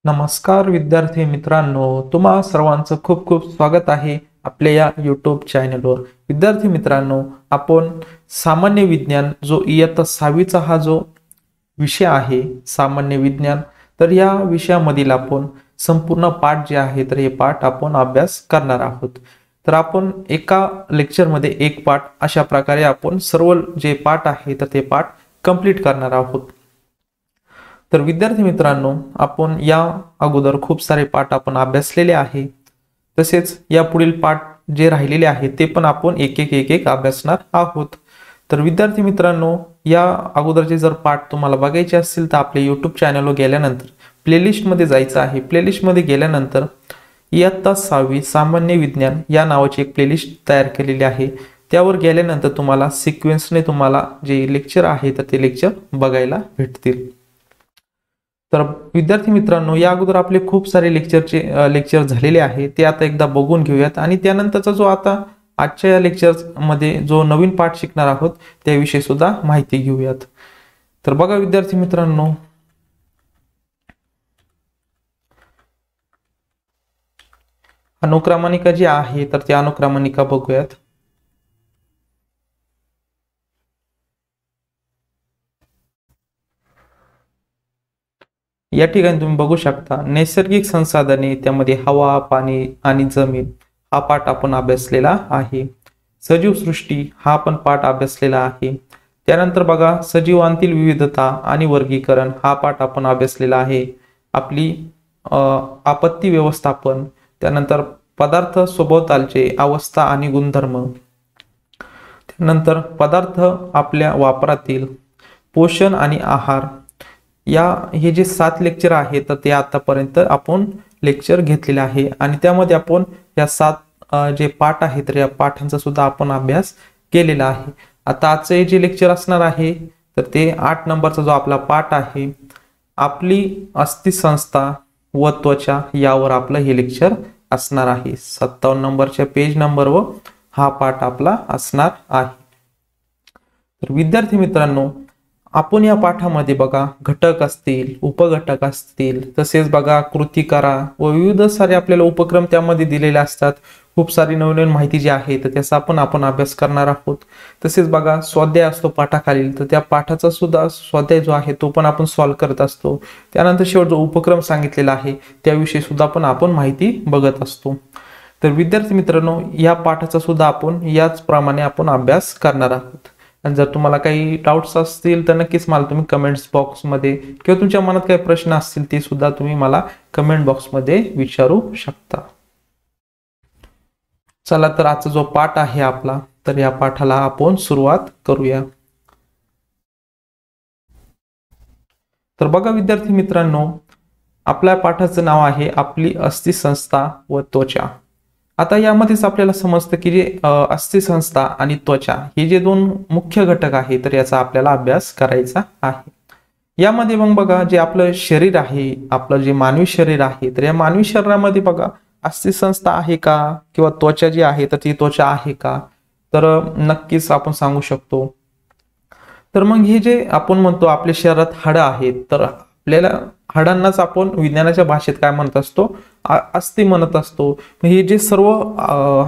नमस्कार विद्यार्थी मित्रांनो, तुम्हा सर्वांचं खूप खूप स्वागत आहे आपल्या या यूट्यूब चॅनलवर। विद्यार्थी मित्रांनो, आपण सामान्य विज्ञान जो इयत्ता 6वीचा हा जो विषय आहे सामान्य विज्ञान, तर या विषयामधील आपण संपूर्ण पाठ जे आहे तर हे पाठ आपण अभ्यास करणार आहोत। तर आपण एका लेक्चरमध्ये एक पाठ अशा प्रकारे आपण सर्व जे पाठ आहे तर ते पाठ कंप्लीट करणार आहोत। तर विद्यार्थी मित्रांनो, आपण या अगोदर खूप सारे पाठ आपण अभ्यासलेले आहे। तसेच या पुढील पाठ जे राहिलेले आहेत ते पण आपण एक एक अभ्यासणार आहोत। तर विद्यार्थी मित्रांनो, या अगोदरचे जर पाठ तुम्हाला बघायचे असतील तर आपल्या YouTube चॅनलवर गेल्यानंतर प्लेलिस्ट मध्ये जायचं आहे। प्लेलिस्ट मध्ये गेल्यानंतर इयत्ता 6वी सामान्य विज्ञान या नावाची एक प्लेलिस्ट तयार केलेली आहे। त्यावर गेल्यानंतर तुम्हाला सिक्वेन्सने तुम्हाला जे लेक्चर आहे तर ते लेक्चर बघायला भेटतील। तर विद्यार्थी मित्रांनो, या अगोदर आपले खूप सारे लेक्चर झालेले आहे, ते आता एकदा बघून घेऊयात आणि त्यानंतरचा जो आता आजच्या या लेक्चर मध्ये जो नवीन पाठ शिकणार आहोत त्याविषयी सुद्धा माहिती घेऊयात। तर बघा विद्यार्थी मित्रांनो, अनुक्रमणिका जी आहे तर त्या अनुक्रमणिका बघूयात। या ठिकाणी तुम्ही बघू शकता नैसर्गिक संसाधने, त्यामध्ये हवा, पाणी आणि जमीन हा पाठ आपण अभ्यासलेला आहे। सजीव सृष्टी हा पण पाठ अभ्यासलेला आहे। त्यानंतर बघा सजीवांतील विविधता आणि वर्गीकरण हा पाठ आपण अभ्यासलेला आहे। आपली आपत्ती व्यवस्थापन, त्यानंतर पदार्थ सभोवतालचे अवस्था आणि गुणधर्म, त्यानंतर पदार्थ आपल्या वापरातील, पोषण आणि आहार, या हे जे 7 लेक्चर आहेत तर ते आतापर्यंत आपण लेक्चर घेतलेले आहे आणि त्यामध्ये आपण या 7 जे पाठ आहेत तर या पाठांचा सुद्धा आपण अभ्यास केलेला आहे। आता आजचे जे लेक्चर असणार आहे तर ते 8 नंबरचा जो आपला पाठ आहे, आपली अस्थिसंस्था व त्वचा, यावर आपलं हे लेक्चर असणार आहे। 57 नंबरच्या पेज नंबरवर हा पाठ आपला असणार आहे। तर विद्यार्थी मित्रांनो, आपण या पाठामध्ये बघा घटक असतील, उपघटक असतील, तसेच बघा कृती करा व विविध सारे आपल्याला उपक्रम त्यामध्ये दिलेले असतात। खूप सारी नवीन माहिती जी आहे तर त्याचा आपण अभ्यास करणार आहोत। तसेच बघा स्वाध्याय असतो पाठाखालील, तर त्या पाठाचा सुद्धा स्वाध्याय जो आहे तो पण आपण सॉल्व्ह करत असतो। त्यानंतर शेवट जो उपक्रम सांगितलेला आहे त्याविषयी सुद्धा पण आपण माहिती बघत असतो। तर विद्यार्थी मित्रांनो, या पाठाचा सुद्धा आपण याच प्रमाणे आपण अभ्यास करणार आहोत। आणि जर तुम्हाला काही डाउट्स असतील तर नक्कीच मला तुम्ही कमेंट्स बॉक्समध्ये किंवा तुमच्या मनात काही प्रश्न असतील ते सुद्धा तुम्ही मला कमेंट बॉक्समध्ये विचारू शकता। चला तर आजचा जो पाठ आहे आपला, तर या पाठाला आपण सुरुवात करूया। तर बघा विद्यार्थी मित्रांनो, आपल्या पाठाचं नाव आहे आपली अस्थिसंस्था व त्वचा। आता यामध्येच आपल्याला समजतं की जे अस्थिसंस्था आणि त्वचा हे जे दोन मुख्य घटक आहेत तर याचा आपल्याला अभ्यास करायचा आहे। यामध्ये मग बघा जे आपलं शरीर आहे, आपलं जे मानवी शरीर आहे, तर या मानवी शरीरामध्ये बघा अस्थिसंस्था आहे का किंवा त्वचा जी आहे तर ती त्वचा आहे का, तर नक्कीच आपण सांगू शकतो। तर मग हे जे आपण म्हणतो आपल्या शरीरात हाडं आहेत, तर आपल्याला हाडांनाच आपण विज्ञानाच्या भाषेत काय म्हणत असतो, अस्थि म्हणत असतो। हे जे सर्व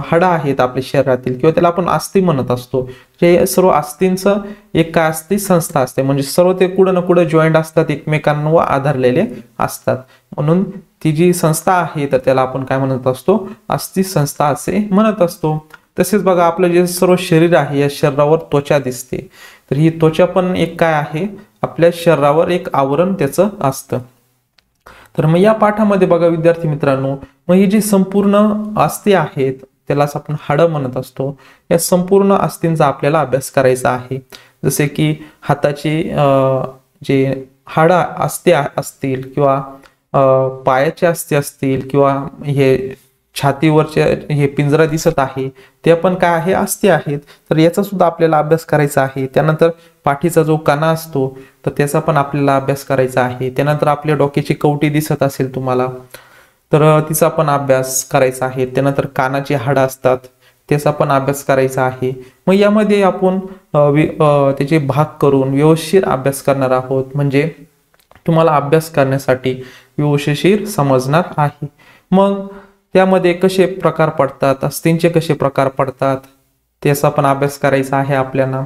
हाडं आहेत आपल्या शरीरातील किंवा त्याला आपण अस्थि म्हणत असतो, हे सर्व अस्थींचं एक काय असते, संस्था असते। म्हणजे सर्व ते कुठं ना कुठं जॉईंट असतात, एकमेकांवर आधारलेले असतात, म्हणून ती जी संस्था आहे तर त्याला आपण काय म्हणत असतो, अस्थि संस्था असे म्हणत असतो। तसेच बघा आपलं जे सर्व शरीर आहे या शरीरावर त्वचा दिसते, तर ही त्वचा पण एक काय आहे, आपल्या शरीरावर एक आवरण त्याचं असतं। तर मग या पाठामध्ये बघा विद्यार्थी मित्रांनो, मग ही जी संपूर्ण अस्थी आहेत त्यालाच आपण हाडं म्हणत असतो, या संपूर्ण अस्थींचा आपल्याला अभ्यास करायचा आहे। जसे की हाताची जे हाडं अस्थी असतील किंवा पायाचे अस्थी असतील किंवा हे छातीवरचे हे पिंजरा दिसत आहे ते पण काय आहे, अस्थी आहेत, तर याचा सुद्धा आपल्याला अभ्यास करायचा आहे। त्यानंतर पाठीचा जो कणा असतो तर त्याचा पण आपल्याला अभ्यास करायचा आहे। त्यानंतर आपल्या डोक्याची कवटी दिसत असेल तुम्हाला, तर तिचा पण अभ्यास करायचा आहे। त्यानंतर कानाची हाडं असतात त्याचा पण अभ्यास करायचा आहे। मग यामध्ये आपण त्याचे भाग करून व्यवस्थित अभ्यास करणार आहोत। म्हणजे तुम्हाला अभ्यास करण्यासाठी व्यवस्थिशीर समजणार आहे। मग त्यामध्ये कसे प्रकार पडतात, अस्थींचे कसे प्रकार पडतात त्याचा पण अभ्यास करायचा आहे आपल्याला।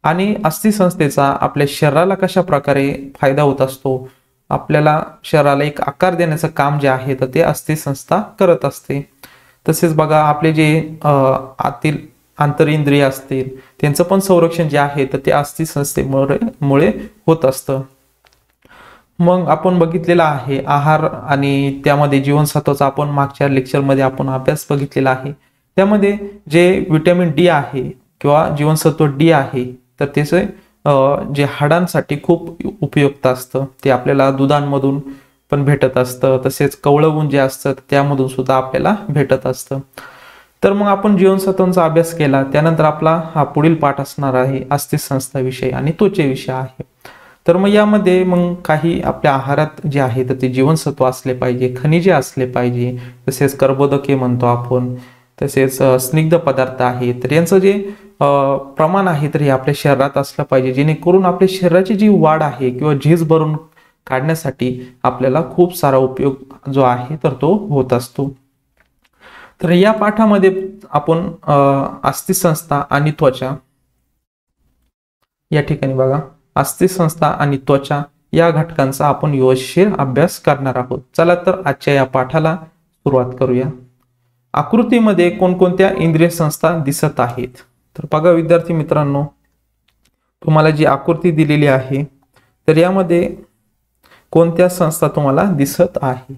आणि अस्थिसंस्थेचा आपल्या शरीराला कशा प्रकारे फायदा होत असतो, आपल्याला शरीराला एक आकार देण्याचं काम जे आहे तर ते अस्थिसंस्था करत असते। तसेच बघा आपले जे आतील आंतरिंद्रिय असतील त्यांचं पण संरक्षण जे आहे तर ते अस्थिसंस्थेमुळे होत असतं। मग आपण बघितलेला आहे आहार आणि त्यामध्ये जीवनसत्वाचा आपण मागच्या लेक्चरमध्ये आपण अभ्यास बघितलेला आहे। त्यामध्ये जे विटॅमिन डी आहे किंवा जीवनसत्व डी आहे तर त्याचे जे हाडांसाठी खूप उपयुक्त असतं, ते आपल्याला दुधांमधून पण भेटत असतं, तसेच कवळं जे असतं त्यामधून सुद्धा आपल्याला भेटत असतं। तर मग आपण जीवनसत्वांचा अभ्यास केला, त्यानंतर आपला हा पुढील पाठ असणार आहे अस्थिसंस्था विषय आणि त्वचेविषय आहे। तर मग यामध्ये मग काही आपल्या आहारात जे आहे तर ते जीवनसत्व असले पाहिजे, खनिजे असले पाहिजे, तसेच कर्बोदके म्हणतो आपण, तसेच स्निग्ध पदार्थ आहे तर यांचं जे प्रमाण आहे तर हे आपल्या शरीरात असलं पाहिजे, जेणेकरून आपल्या शरीराची जी वाढ आहे किंवा झीज भरून काढण्यासाठी आपल्याला खूप सारा उपयोग जो आहे तर तो होत असतो। तर या पाठामध्ये आपण अस्थिसंस्था आणि त्वचा या ठिकाणी बघा अस्थिसंस्था आणि त्वचा या घटकांचा आपण व्यवस्थित अभ्यास करणार आहोत। चला तर आजच्या या पाठाला सुरुवात करूया। आकृतीमध्ये कोणकोणत्या इंद्रिय संस्था दिसत आहेत, तर बघा विद्यार्थी मित्रांनो, तुम्हाला जी आकृती दिलेली आहे तर यामध्ये कोणत्या संस्था तुम्हाला दिसत आहे,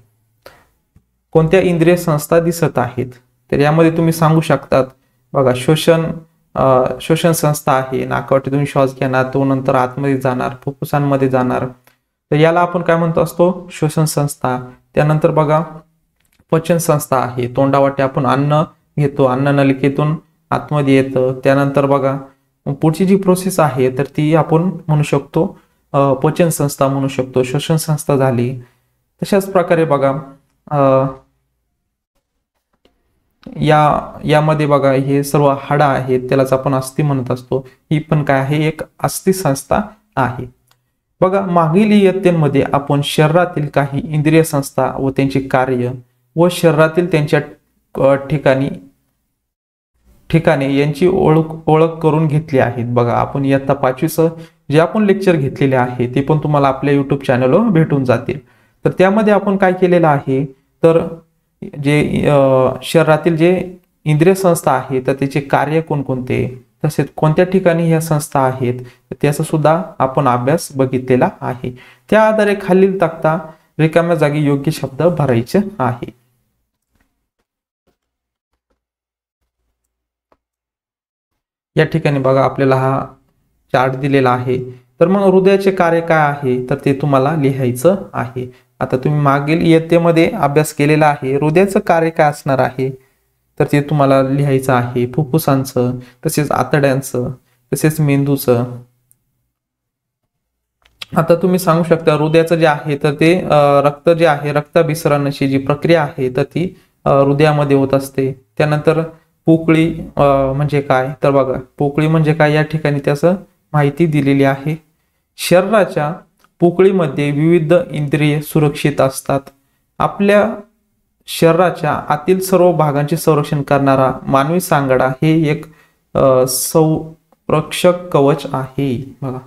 कोणत्या इंद्रिय संस्था दिसत आहेत, तर यामध्ये तुम्ही सांगू शकतात बघा श्वसन संस्था आहे, नाकावाटे श्वास घेणार तो नंतर आतमध्ये जाणार, फुफ्फुसांमध्ये जाणार, तर याला आपण काय म्हणतो असतो श्वसन संस्था। त्यानंतर बघा पचन संस्था आहे, तोंडावाटे आपण अन्न घेतो, अन्न नलिकेतून आतमध्ये येतं। त्यानंतर बघा पुढची जी प्रोसेस आहे तर ती आपण म्हणू शकतो पचन संस्था म्हणू शकतो, श्वसन संस्था झाली। तशाच प्रकारे बघा यामध्ये बघा हे सर्व हाडं आहेत, त्यालाच आपण अस्थि म्हणत असतो, ही पण काय आहे एक अस्थि संस्था आहे। बघा मागील इयत्तेमध्ये आपण शरीरातील काही इंद्रिय संस्था व त्यांचे कार्य व शरीरातील त्यांच्या ठिकाणे यांची ओळख करून घेतली आहे। बघा आपण इयत्ता 5वीचं जे आपण लेक्चर घेतलेले आहे ते पण तुम्हाला आपल्या YouTube चॅनलवर भेटून जातील। तर त्यामध्ये आपण काय केलेलं आहे तर जे शरीरातील जे इंद्रिय संस्था आहे तर त्याचे कार्य कोणकोणते, तसेच कोणत्या ठिकाणी ह्या संस्था आहेत त्याचा सुद्धा आपण अभ्यास बघितलेला आहे। त्या आधारे खालील तक्ता रिकाम्या जागी योग्य शब्द भरायचे आहे। या ठिकाणी बघा आपल्याला हा चार्ट दिलेला आहे। तर मग हृदयाचे कार्य काय आहे तर ते तुम्हाला लिहायचं आहे। आता तुम्ही मागील इयत्तेमध्ये अभ्यास केलेला आहे, हृदयाचं कार्य काय असणार आहे तर ते तुम्हाला लिहायचं आहे, फुफ्फुसांचं, तसेच आतड्यांचं, तसेच मेंदूचं। आता तुम्ही सांगू शकता हृदयाचं जे आहे तर ते रक्त जे आहे रक्ताभिसरणाची जी प्रक्रिया आहे तर ती हृदयामध्ये होत असते। त्यानंतर पोकळी म्हणजे काय तर बघा पोकळी म्हणजे काय या ठिकाणी त्याचं माहिती दिलेली आहे। शरीराच्या पोकळीमध्ये विविध इंद्रिये सुरक्षित असतात। आपल्या शरीराच्या आतील सर्व भागांचे संरक्षण करणारा मानवी सांगाडा हे एक संरक्षक कवच आहे। बघा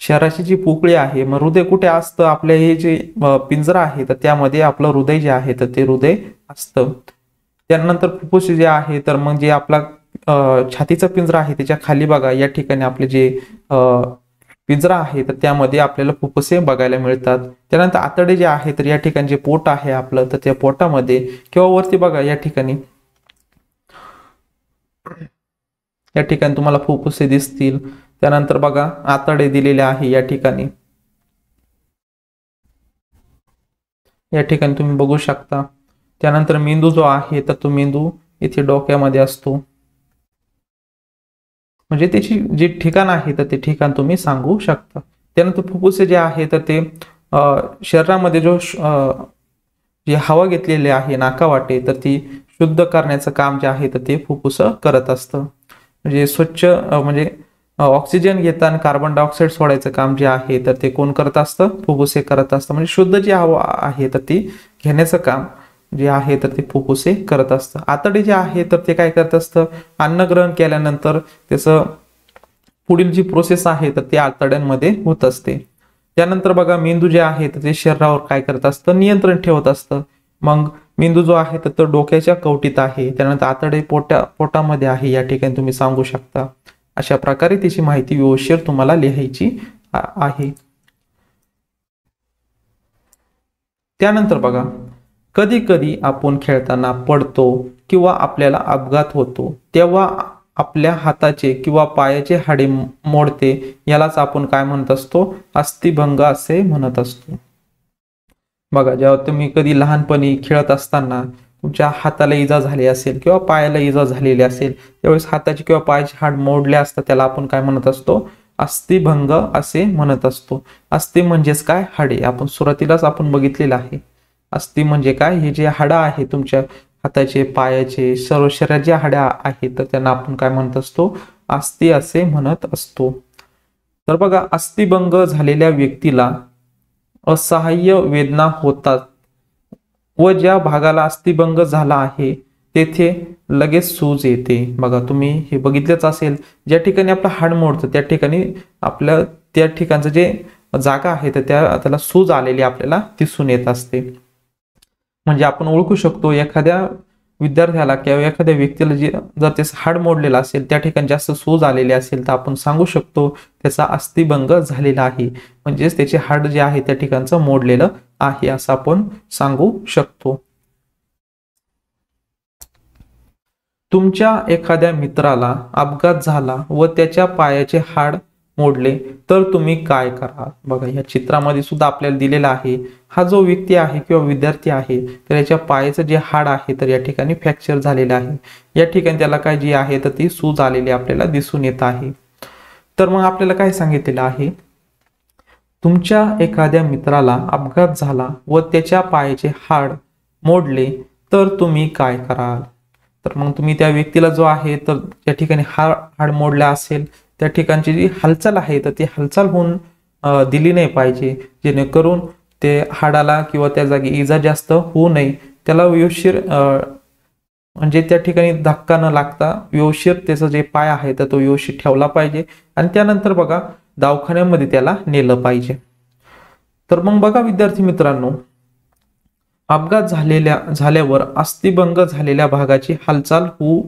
शरीराची जी पोकळी आहे, मग हृदय कुठे असतं, आपल्या हे जे पिंजरा आहे तर त्यामध्ये आपलं हृदय जे आहे तर ते हृदय असतं। त्यानंतर फुफ्फुस जे आहे तर मग जे आपला छातीचा पिंजरा आहे त्याच्या खाली बघा या ठिकाणी आपले जे पिंजरा आहे तर त्यामध्ये आपल्याला फुफ्फुसे बघायला मिळतात। त्यानंतर आतडे जे आहे तर या ठिकाणी जे पोट आहे आपलं तर त्या पोटामध्ये किंवा वरती बघा या ठिकाणी तुम्हाला फुफ्फुसे दिसतील। त्यानंतर बघा आतडे दिलेले आहे या ठिकाणी तुम्ही बघू शकता। त्यानंतर मेंदू जो आहे तर तो मेंदू इथे डोक्यामध्ये असतो, म्हणजे त्याची जे ठिकाण आहे तर ते ठिकाण तुम्ही सांगू शकता। त्यानंतर फुफ्फुसे जे आहे तर ते शरीरामध्ये जी हवा घेतलेली आहे नाकावाटे तर ती शुद्ध करण्याचं काम जे आहे तर ते फुफ्फुस करत असतं, म्हणजे स्वच्छ म्हणजे ऑक्सिजन घेताना कार्बन डायऑक्साईड सोडायचं काम जे आहे तर ते कोण करत असतं, फुफ्फुसे करत असतं. म्हणजे शुद्ध जी हवा आहे तर ती घेण्याचं काम जे आहे तर ते फुफ्फुसे करत असतं. आतडे जे आहे तर ते काय करत असतं, अन्न ग्रहण केल्यानंतर त्याचं पुढील जी प्रोसेस आहे तर ते आतड्यांमध्ये होत असते. त्यानंतर बघा मेंदू जे आहे तर ते शरीरावर काय करत असतं, नियंत्रण ठेवत असतं. मग मेंदू जो आहे तर तो डोक्याच्या कवटीत आहे, त्यानंतर आतडे पोटामध्ये आहे, या ठिकाणी तुम्ही सांगू शकता. अशा प्रकारे त्याची माहिती व्यवस्थित तुम्हाला लिहायची आहे. त्यानंतर बघा, कधी कधी आपण खेळताना पडतो किंवा आपल्याला अपघात होतो, तेव्हा आपल्या हाताचे किंवा पायाचे हाडे मोडते, यालाच आपण काय म्हणत असतो, अस्थिभंग असे म्हणत असतो. बघा, जेव्हा तुम्ही कधी लहानपणी खेळत असताना तुमच्या हाताला इजा झाली असेल किंवा पायाला इजा झालेली असेल, त्यावेळेस हाताचे किंवा पायाचे हाड मोडले असतात, त्याला आपण काय म्हणत असतो, अस्थिभंग असे म्हणत असतो. अस्थि म्हणजेच काय, हाडे. आपण सुरुवातीलाच आपण बघितलेलं आहे. अस्थि म्हणजे काय, हे जे हाडं आहे तुमच्या हाताचे, पायाचे, सर्व शरीरात जे हाडं आहेत तर त्यांना आपण काय म्हणत असतो, अस्थि असे म्हणत असतो. तर बघा, अस्थिभंग झालेल्या व्यक्तीला असहाय्य वेदना होतात व ज्या भागाला अस्थिभंग झाला आहे तेथे लगेच सूज येते. बघा, तुम्ही हे बघितलंच असेल, ज्या ठिकाणी आपलं हाड मोडतं त्या ठिकाणी आपल्या त्या ठिकाणचं जे जागा आहे तर त्याला सूज आलेली आपल्याला दिसून येत असते. म्हणजे आपण ओळखू शकतो एखाद्या विद्यार्थ्याला किंवा एखाद्या व्यक्तीला जर त्याचं हाड मोडलेलं असेल, त्या ठिकाणी जास्त सूज आलेली असेल तर आपण सांगू शकतो त्याचा अस्थिभंग झालेला आहे, म्हणजेच त्याचे हाड जे आहे त्या ठिकाणचं मोडलेलं आहे असं आपण सांगू शकतो. तुमच्या एखाद्या मित्राला अपघात झाला व त्याच्या पायाचे हाड मोडले तर तुम्ही काय कराल. बघा, या चित्रामध्ये सुद्धा आपल्याला दिलेला आहे, हा जो व्यक्ती आहे किंवा विद्यार्थी आहे तर याच्या पायाचं जे हाड आहे तर या ठिकाणी फ्रॅक्चर झालेलं आहे. या ठिकाणी त्याला काय जी आहे तर ती सूज आलेली आपल्याला दिसून येत आहे. तर मग आपल्याला काय सांगितलेलं आहे, तुमच्या एखाद्या मित्राला अपघात झाला व त्याच्या पायाचे हाड मोडले तर तुम्ही काय कराल. तर मग तुम्ही त्या व्यक्तीला जो आहे तर त्या ठिकाणी हाड मोडला असेल त्या ठिकाणची जी हालचाल आहे तर ती हालचाल होऊन दिली नाही पाहिजे, जेणेकरून ते हाडाला किंवा त्या जागी इजा जास्त होऊ नये. त्याला व्यवस्थित म्हणजे त्या ठिकाणी धक्का न लागता व्यवस्थित त्याचा जे पाय आहे तर तो व्यवस्थित ठेवला पाहिजे आणि त्यानंतर बघा दवाखान्यामध्ये त्याला नेलं पाहिजे. तर मग बघा विद्यार्थी मित्रांनो, अपघात झाल्यावर अस्थिभंग झालेल्या भागाची हालचाल होऊ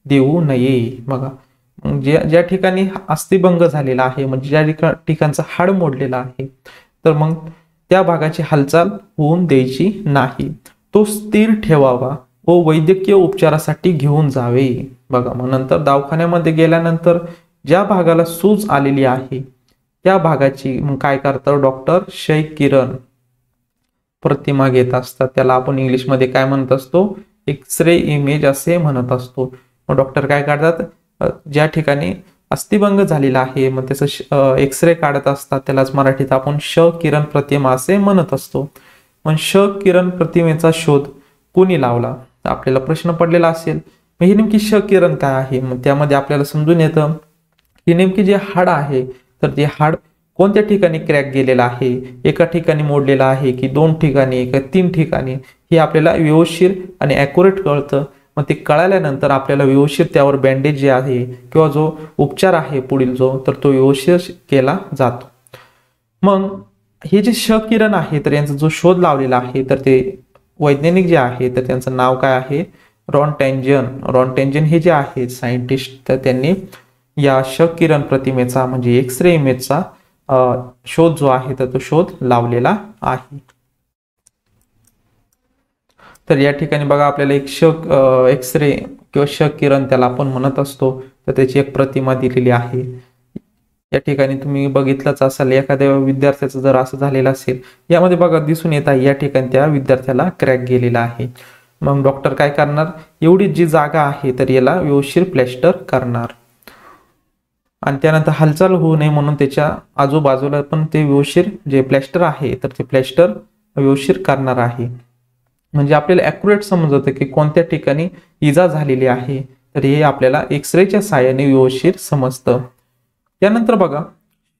देऊ नये. बघा, ज्या ठिकाणी अस्थिभंग झालेला आहे म्हणजे ज्या ठिकाणचं हाड मोडलेलं आहे तर मग त्या भागाची हालचाल होऊन द्यायची नाही, तो स्थिर ठेवावा व वैद्यकीय उपचारासाठी घेऊन जावे. बघा, मग नंतर दवाखान्यामध्ये गेल्यानंतर ज्या भागाला सूज आलेली आहे त्या भागाची मग काय करतात डॉक्टर, क्षय किरण प्रतिमा घेत असतात. त्याला आपण इंग्लिशमध्ये काय म्हणत असतो, एक्सरे इमेज असे म्हणत असतो. मग डॉक्टर काय करतात, ज्या ठिकाणी अस्थिभंग झालेला आहे मग त्याचं एक्सरे काढत असतात, त्यालाच मराठीत आपण क्ष किरण प्रतिमा असे म्हणत असतो. मग क्ष किरण प्रतिमेचा शोध कोणी लावला, आपल्याला प्रश्न पडलेला असेल. मग ही नेमकी क्ष किरण काय आहे, मग त्यामध्ये आपल्याला समजून येतं की नेमकी जे हाड आहे तर ते हाड कोणत्या ठिकाणी क्रॅक गेलेला आहे, एका ठिकाणी मोडलेला आहे की 2 ठिकाणी का 3 ठिकाणी, हे आपल्याला व्यवस्थित आणि ॲक्युरेट कळतं. मग ते कळाल्यानंतर आपल्याला व्यवस्थित त्यावर बँडेज जे आहे किंवा जो उपचार आहे पुढील जो तर तो व्यवस्थित केला जातो. मग हे जे क्ष किरण आहे तर यांचा जो शोध लावलेला आहे तर ते वैज्ञानिक जे आहे तर त्यांचं नाव काय आहे, रॉन्टेंजन हे जे आहेत सायंटिस्ट, तर त्यांनी या क्ष किरण प्रतिमेचा म्हणजे एक्सरे इमेजचा शोध जो आहे तर तो शोध लावलेला आहे. तर या ठिकाणी बघा आपल्याला एक एक्सरे किंवा क्ष किरण त्याला आपण म्हणत असतो तर त्याची एक प्रतिमा दिलेली आहे. या ठिकाणी तुम्ही बघितलंच असाल, एखाद्या विद्यार्थ्याचं जर असं झालेलं असेल, यामध्ये बघा दिसून येत आहे या ठिकाणी त्या विद्यार्थ्याला क्रॅक गेलेला आहे. मग डॉक्टर काय करणार, एवढी जी जागा आहे तर याला व्यवस्थित प्लॅस्टर करणार आणि त्यानंतर हालचाल होऊ नये म्हणून त्याच्या आजूबाजूला पण ते व्यवस्थित जे प्लॅस्टर आहे तर ते प्लॅस्टर व्यवस्थित करणार आहे. म्हणजे आपल्याला ॲक्युरेट समजतं की कोणत्या ठिकाणी इजा झालेली आहे तर हे आपल्याला एक्सरेच्या साहाय्याने व्यवस्थित समजतं. त्यानंतर बघा,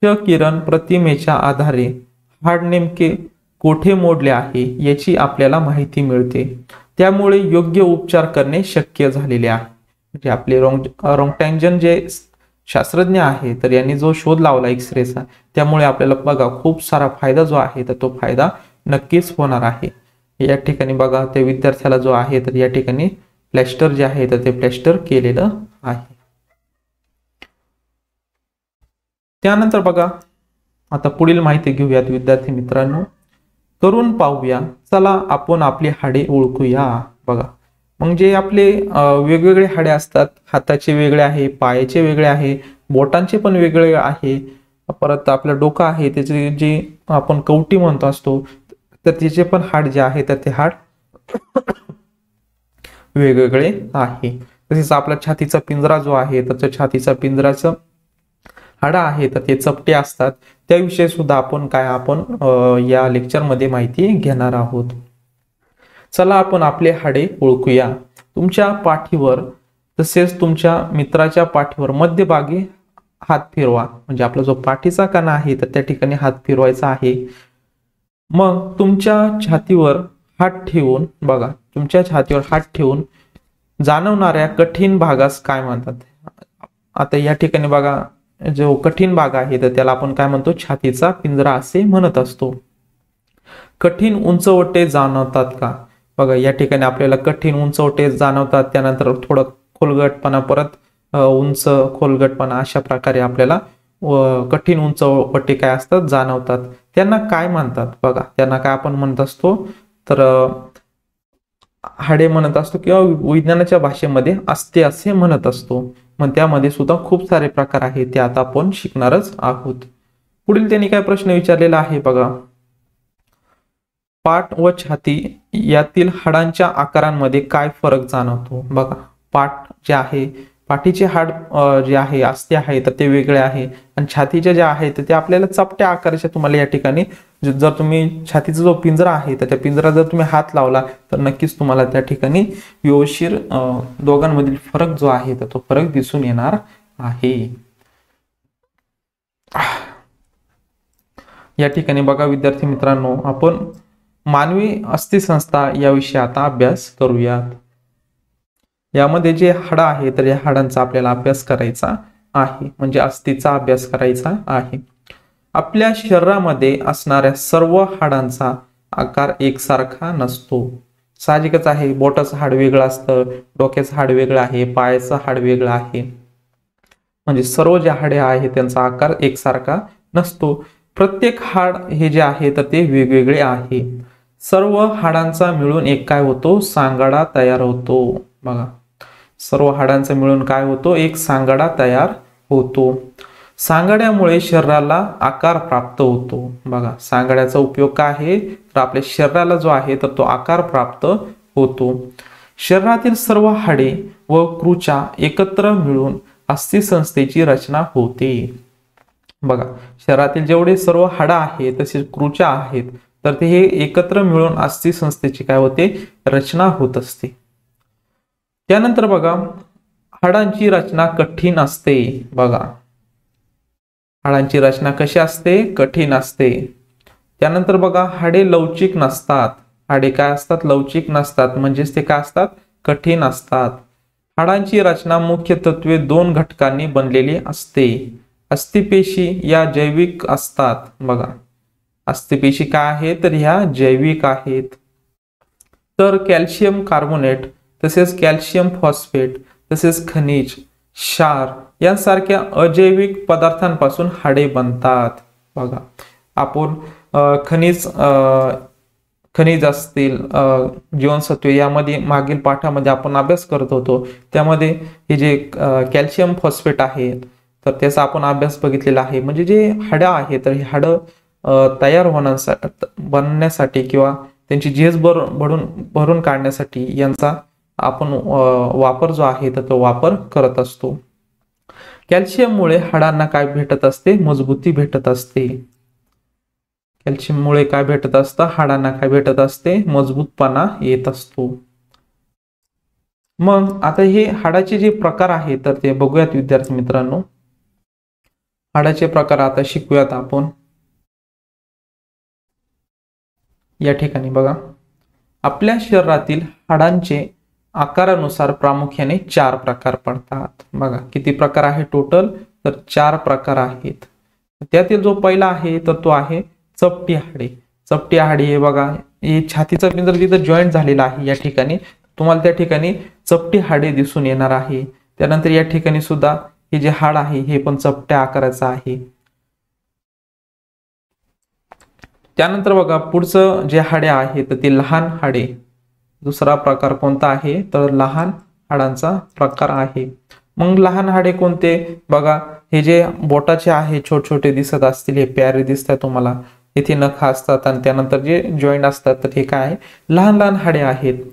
क्ष किरण प्रतिमेच्या आधारे हाड नेमके कोठे मोडले आहे याची आपल्याला माहिती मिळते. त्यामुळे योग्य उपचार करणे शक्य झालेले आहे. म्हणजे आपले रोंगटँगन जे शास्त्रज्ञ आहे तर यांनी जो शोध लावला एक्सरेचा, त्यामुळे आपल्याला बघा खूप सारा फायदा जो आहे तर तो फायदा नक्कीच होणार आहे. या ठिकाणी बघा त्या विद्यार्थ्याला जो आहे तर या ठिकाणी प्लॅस्टर जे आहे तर ते प्लॅस्टर केलेलं आहे. त्यानंतर बघा, आता पुढील माहिती घेऊयात विद्यार्थी मित्रांनो. करून पाहूया, चला आपण आपली हाडे ओळखूया. बघा, म्हणजे आपले वेगवेगळे हाडे असतात. हाताचे वेगळे आहे, पायाचे वेगळे आहे, बोटांचे पण वेगळे आहे. परत आपलं डोकं आहे त्याचे जे आपण कवटी म्हणतो असतो तर त्याचे पण हाड जे आहे तर ते हाड वेगवेगळे आहे. तसेच आपला छातीचा पिंजरा जो आहे तर छातीचा पिंजराचं हाडं आहे तर ते चपटे असतात. त्याविषयी सुद्धा आपण या लेक्चरमध्ये माहिती घेणार आहोत. चला आपण आपले हाडे ओळखूया. तुमच्या पाठीवर तसेच तुमच्या मित्राच्या पाठीवर मध्यभागी हात फिरवा. म्हणजे आपला जो पाठीचा कणा आहे तर त्या ठिकाणी हात फिरवायचा आहे. मग तुमच्या छातीवर हात ठेवून बघा, तुमच्या छातीवर हात ठेवून जाणवणाऱ्या कठीण भागास काय म्हणतात. आता या ठिकाणी बघा, जो कठीण भाग आहे तर त्याला आपण काय म्हणतो, छातीचा पिंजरा असे म्हणत असतो. कठीण उंचवटे जाणवतात का. बघा, या ठिकाणी आपल्याला कठीण उंचवटे जाणवतात. त्यानंतर थोडं खोलगटपणा, परत उंच खोलगटपणा, अशा प्रकारे आपल्याला कठीण उंचवटे काय असतात जाणवतात. त्यांना काय म्हणतात. बघा, त्यांना काय आपण म्हणत असतो तर हाडे म्हणत असतो किंवा विज्ञानाच्या भाषेमध्ये अस्ते असे म्हणत असतो. मग त्यामध्ये सुद्धा खूप सारे प्रकार आहेत, ते आता आपण शिकणारच आहोत. पुढील त्यांनी काय प्रश्न विचारलेला आहे बघा, पाठ व छाती यातील हाडांच्या आकारांमध्ये काय फरक जाणवतो. बघा, पाठ जे आहे, पाठीचे हाड जे आहे अस्ते आहे तर ते वेगळे आहे, आणि छातीचे जे आहे तर ते आपल्याला चपट्या आकाराचे तुम्हाला या ठिकाणी, जर तुम्ही छातीचा जो पिंजरा आहे तर त्या पिंजरा जर तुम्ही हात लावला तर नक्कीच तुम्हाला त्या ठिकाणी व्यवस्थित दोघांमधील फरक जो आहे तर तो फरक दिसून येणार आहे. या ठिकाणी बघा विद्यार्थी मित्रांनो, आपण मानवी अस्थिसंस्था याविषयी आता अभ्यास करूयात. यामध्ये जे हाड आहे तर या हाडांचा आपल्याला अभ्यास करायचा आहे, म्हणजे अस्थिचा अभ्यास करायचा आहे. आपल्या शरीरामध्ये असणाऱ्या सर्व हाडांचा आकार एकसारखा नसतो. साहजिकच आहे, बोटाचं हाड वेगळं असतं, डोक्याचं हाड वेगळं आहे, पायाचं हाड वेगळं आहे. म्हणजे सर्व जे हाडे आहे त्यांचा आकार एकसारखा नसतो. प्रत्येक हाड हे जे आहे तर ते वेगवेगळे आहे. सर्व हाडांचा मिळून एक काय होतो, सांगाडा तयार होतो. बघा, सर्व हाडांचा मिळून काय होतो, एक सांगाडा तयार होतो. सांगाड्यामुळे शरीराला आकार प्राप्त होतो. बघा, सांगाड्याचा उपयोग काय आहे तर आपल्या शरीराला जो आहे तर तो आकार प्राप्त होतो. शरीरातील सर्व हाडे व क्रुचा एकत्र मिळून अस्थिसंस्थेची रचना होते. बघा, शरीरातील जेवढे सर्व हाडं आहेत तसेच क्रुचा आहेत तर ते हे एकत्र मिळून अस्थिसंस्थेची काय होते, रचना होत असते. त्यानंतर बघा, हाडांची रचना कठीण असते. बघा, हाडांची रचना कशी असते, कठीण असते. त्यानंतर बघा, हाडे लवचिक नसतात. हाडे काय असतात, लवचिक नसतात, म्हणजेच ते काय असतात, कठीण असतात. हाडांची रचना मुख्य तत्वे दोन घटकांनी बनलेली असते. अस्थिपेशी या जैविक असतात. बघा, अस्थिपेशी काय आहे तर ह्या जैविक आहेत. तर कॅल्शियम कार्बोनेट तसेच कॅल्शियम फॉस्फेट तसेच खनिज, क्षार यांसारख्या अजैविक पदार्थांपासून हाडे बनतात. बघा, आपण खनिज असतील, जीवनसत्वे यामध्ये मागील पाठामध्ये आपण अभ्यास करत होतो. त्यामध्ये हे जे कॅल्शियम फॉस्फेट आहेत तर त्याचा आपण अभ्यास बघितलेला आहे. म्हणजे जे हाडं आहे तर हे हाडं तयार बनण्यासाठी किंवा त्यांची झीज भरून काढण्यासाठी यांचा आपण वापर जो आहे तर तो वापर करत असतो. कॅल्शियममुळे हाडांना काय भेटत असते, मजबूती भेटत असते. कॅल्शियममुळे काय भेटत असतं, हाडांना काय भेटत असते, मजबूतपणा येत असतो. मग आता हे हाडाचे जे प्रकार आहेत तर ते बघूयात विद्यार्थी मित्रांनो. हाडाचे प्रकार आता शिकूयात आपण। या ठिकाणी बघा, आपल्या शरीरातील हाडांचे आकारानुसार प्रामुख्याने 4 प्रकार पडतात। बघा किती प्रकार आहे टोटल, तर 4 प्रकार आहेत। त्यातील जो पहिला आहे तर तो आहे चपटी हाडे। चपटी हाडे हे बघा, हे छातीचा पिंजर जिथं जॉईंट झालेला आहे या ठिकाणी तुम्हाला त्या ठिकाणी चपटी हाडे दिसून येणार आहे। त्यानंतर या ठिकाणी सुद्धा हे जे हाड आहे हे पण चपट्या आकाराचं आहे। त्यानंतर बघा पुढचं जे हाडे आहे तर ते लहान हाडे। दुसरा प्रकार कोणता आहे तर लहान हाडांचा प्रकार आहे। मग लहान हाडे कोणते बघा, हे जे बोटाचे आहे छोटे छोटे दिसत असतील, हे प्यारे दिसतात तुम्हाला, इथे नख असतात आणि त्यानंतर जे जॉईंट असतात तर हे काय आहे, लहान लहान हाडे आहेत।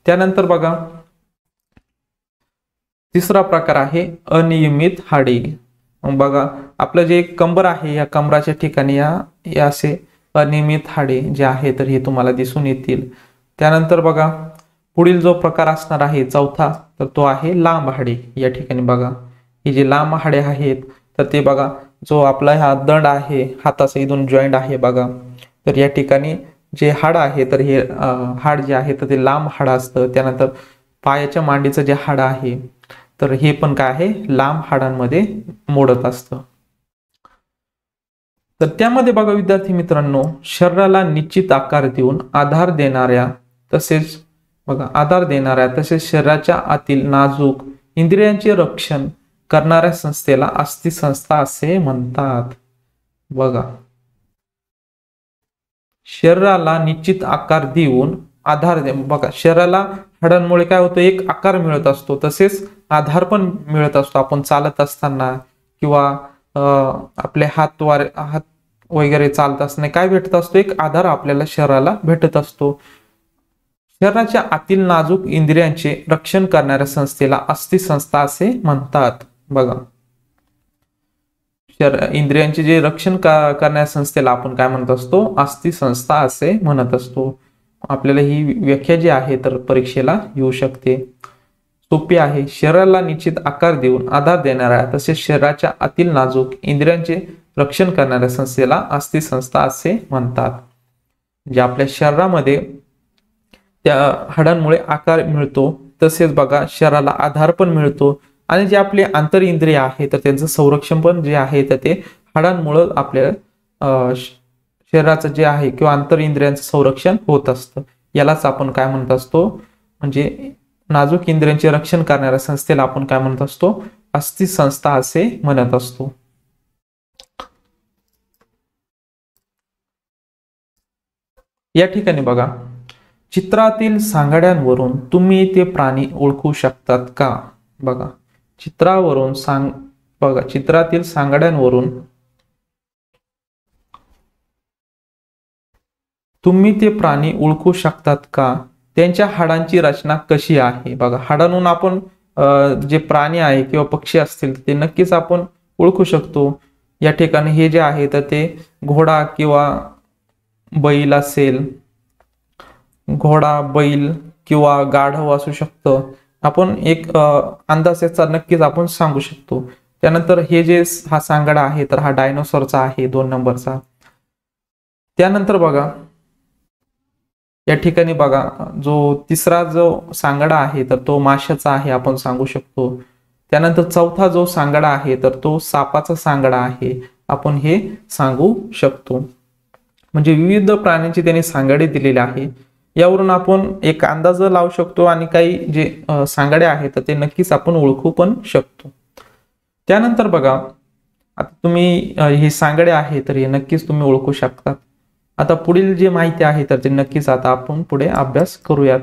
त्यानंतर बघा तिसरा प्रकार आहे अनियमित हाडे। मग बघा आपलं जे कंबर आहे या कंबराच्या ठिकाणी या असे अनियमित हाडे जे आहे तर हे तुम्हाला दिसून येतील। त्यानंतर बघा पुढील जो प्रकार असणार आहे चौथा तर तो आहे लांब हाडे। या ठिकाणी बघा हे जे लांब हाडे आहेत तर ते बघा, जो आपला हा दंड आहे हाताचा इथून जॉईंट आहे बघा, तर या ठिकाणी जे हाड आहे तर हे हाड जे आहे तर ते लांब हाड असतं। त्यानंतर पायाच्या मांडीचं जे हाड आहे तर हे पण काय आहे, लांब हाडांमध्ये मोडत असतं। तर त्यामध्ये बघा विद्यार्थी मित्रांनो, शरीराला निश्चित आकार देऊन आधार देणाऱ्या तसेच शरीराच्या आतील नाजूक इंद्रियांचे रक्षण करणाऱ्या संस्थेला अस्थिसंस्था असे म्हणतात। बघा शरीराला निश्चित आकार देऊन आधार बघा, शरीराला हाडांमुळे काय होतं, एक आकार मिळत असतो, तसेच आधार पण मिळत असतो। आपण चालत असताना किंवा आपले हात वगैरे चालत असताना काय भेटत असतो, एक आधार आपल्याला शरीराला भेटत असतो। शरीराच्या आतील नाजूक इंद्रियांचे रक्षण करणाऱ्या संस्थेला अस्थिसंस्था असे म्हणतात। बघा इंद्रियांचे जे रक्षण करणाऱ्या संस्थेला आपण काय म्हणत असतो, अस्थिसंस्था असे म्हणत असतो। आपल्याला ही व्याख्या जी आहे तर परीक्षेला येऊ शकते, सोपी आहे। शरीराला निश्चित आकार देऊन आधार देणाऱ्या तसेच शरीराच्या आतील नाजूक इंद्रियांचे रक्षण करणाऱ्या संस्थेला अस्थिसंस्था असे म्हणतात। जे आपल्या शरीरामध्ये त्या हाडांमुळे आकार मिळतो, तसेच बघा शरीराला आधार पण मिळतो आणि जे आपले आंतर इंद्रिय आहे तर त्यांचं संरक्षण पण जे आहे तर ते हाडांमुळे आपल्या शरीराचं जे आहे किंवा आंतर इंद्रियांचं संरक्षण होत असतं। यालाच आपण काय म्हणत असतो, म्हणजे नाजूक इंद्रियांचे रक्षण करणाऱ्या संस्थेला आपण काय म्हणत असतो, अस्थिसंस्था असे म्हणत असतो। या ठिकाणी बघा, चित्रातील सांगाड्यांवरून तुम्ही ते प्राणी ओळखू शकतात का? बघा चित्रातील सांगाड्यांवरून तुम्ही ते प्राणी ओळखू शकतात का? त्यांच्या हाडांची रचना कशी आहे? बघा हाडांवरून आपण जे प्राणी आहे किंवा पक्षी असतील ते नक्कीच आपण ओळखू शकतो। या ठिकाणी हे जे आहे तर ते घोडा किंवा बैल असेल, घोडा बैल किंवा गाढव असू शकतं, आपण एक अंदाज याचा नक्कीच आपण सांगू शकतो। त्यानंतर हे जे हा सांगाडा आहे तर हा डायनोसॉरचा आहे 2 नंबरचा। त्यानंतर बघा या ठिकाणी बघा जो तिसरा जो सांगाडा आहे तर तो माशाचा आहे आपण सांगू शकतो। त्यानंतर चौथा जो सांगाडा आहे तर तो सापाचा सांगाडा आहे आपण हे सांगू शकतो। म्हणजे विविध प्राण्यांची त्यांनी सांगाडे दिलेले आहे, यावरून आपण एक अंदाज लावू शकतो आणि काही जे सांगाडे आहेत तर ते नक्कीच आपण ओळखू पण शकतो। त्यानंतर बघा आता तुम्ही हे सांगाडे आहे तर हे नक्कीच तुम्ही ओळखू शकता। आता पुढील जे माहिती आहे तर ते नक्कीच आता आपण पुढे अभ्यास करूयात।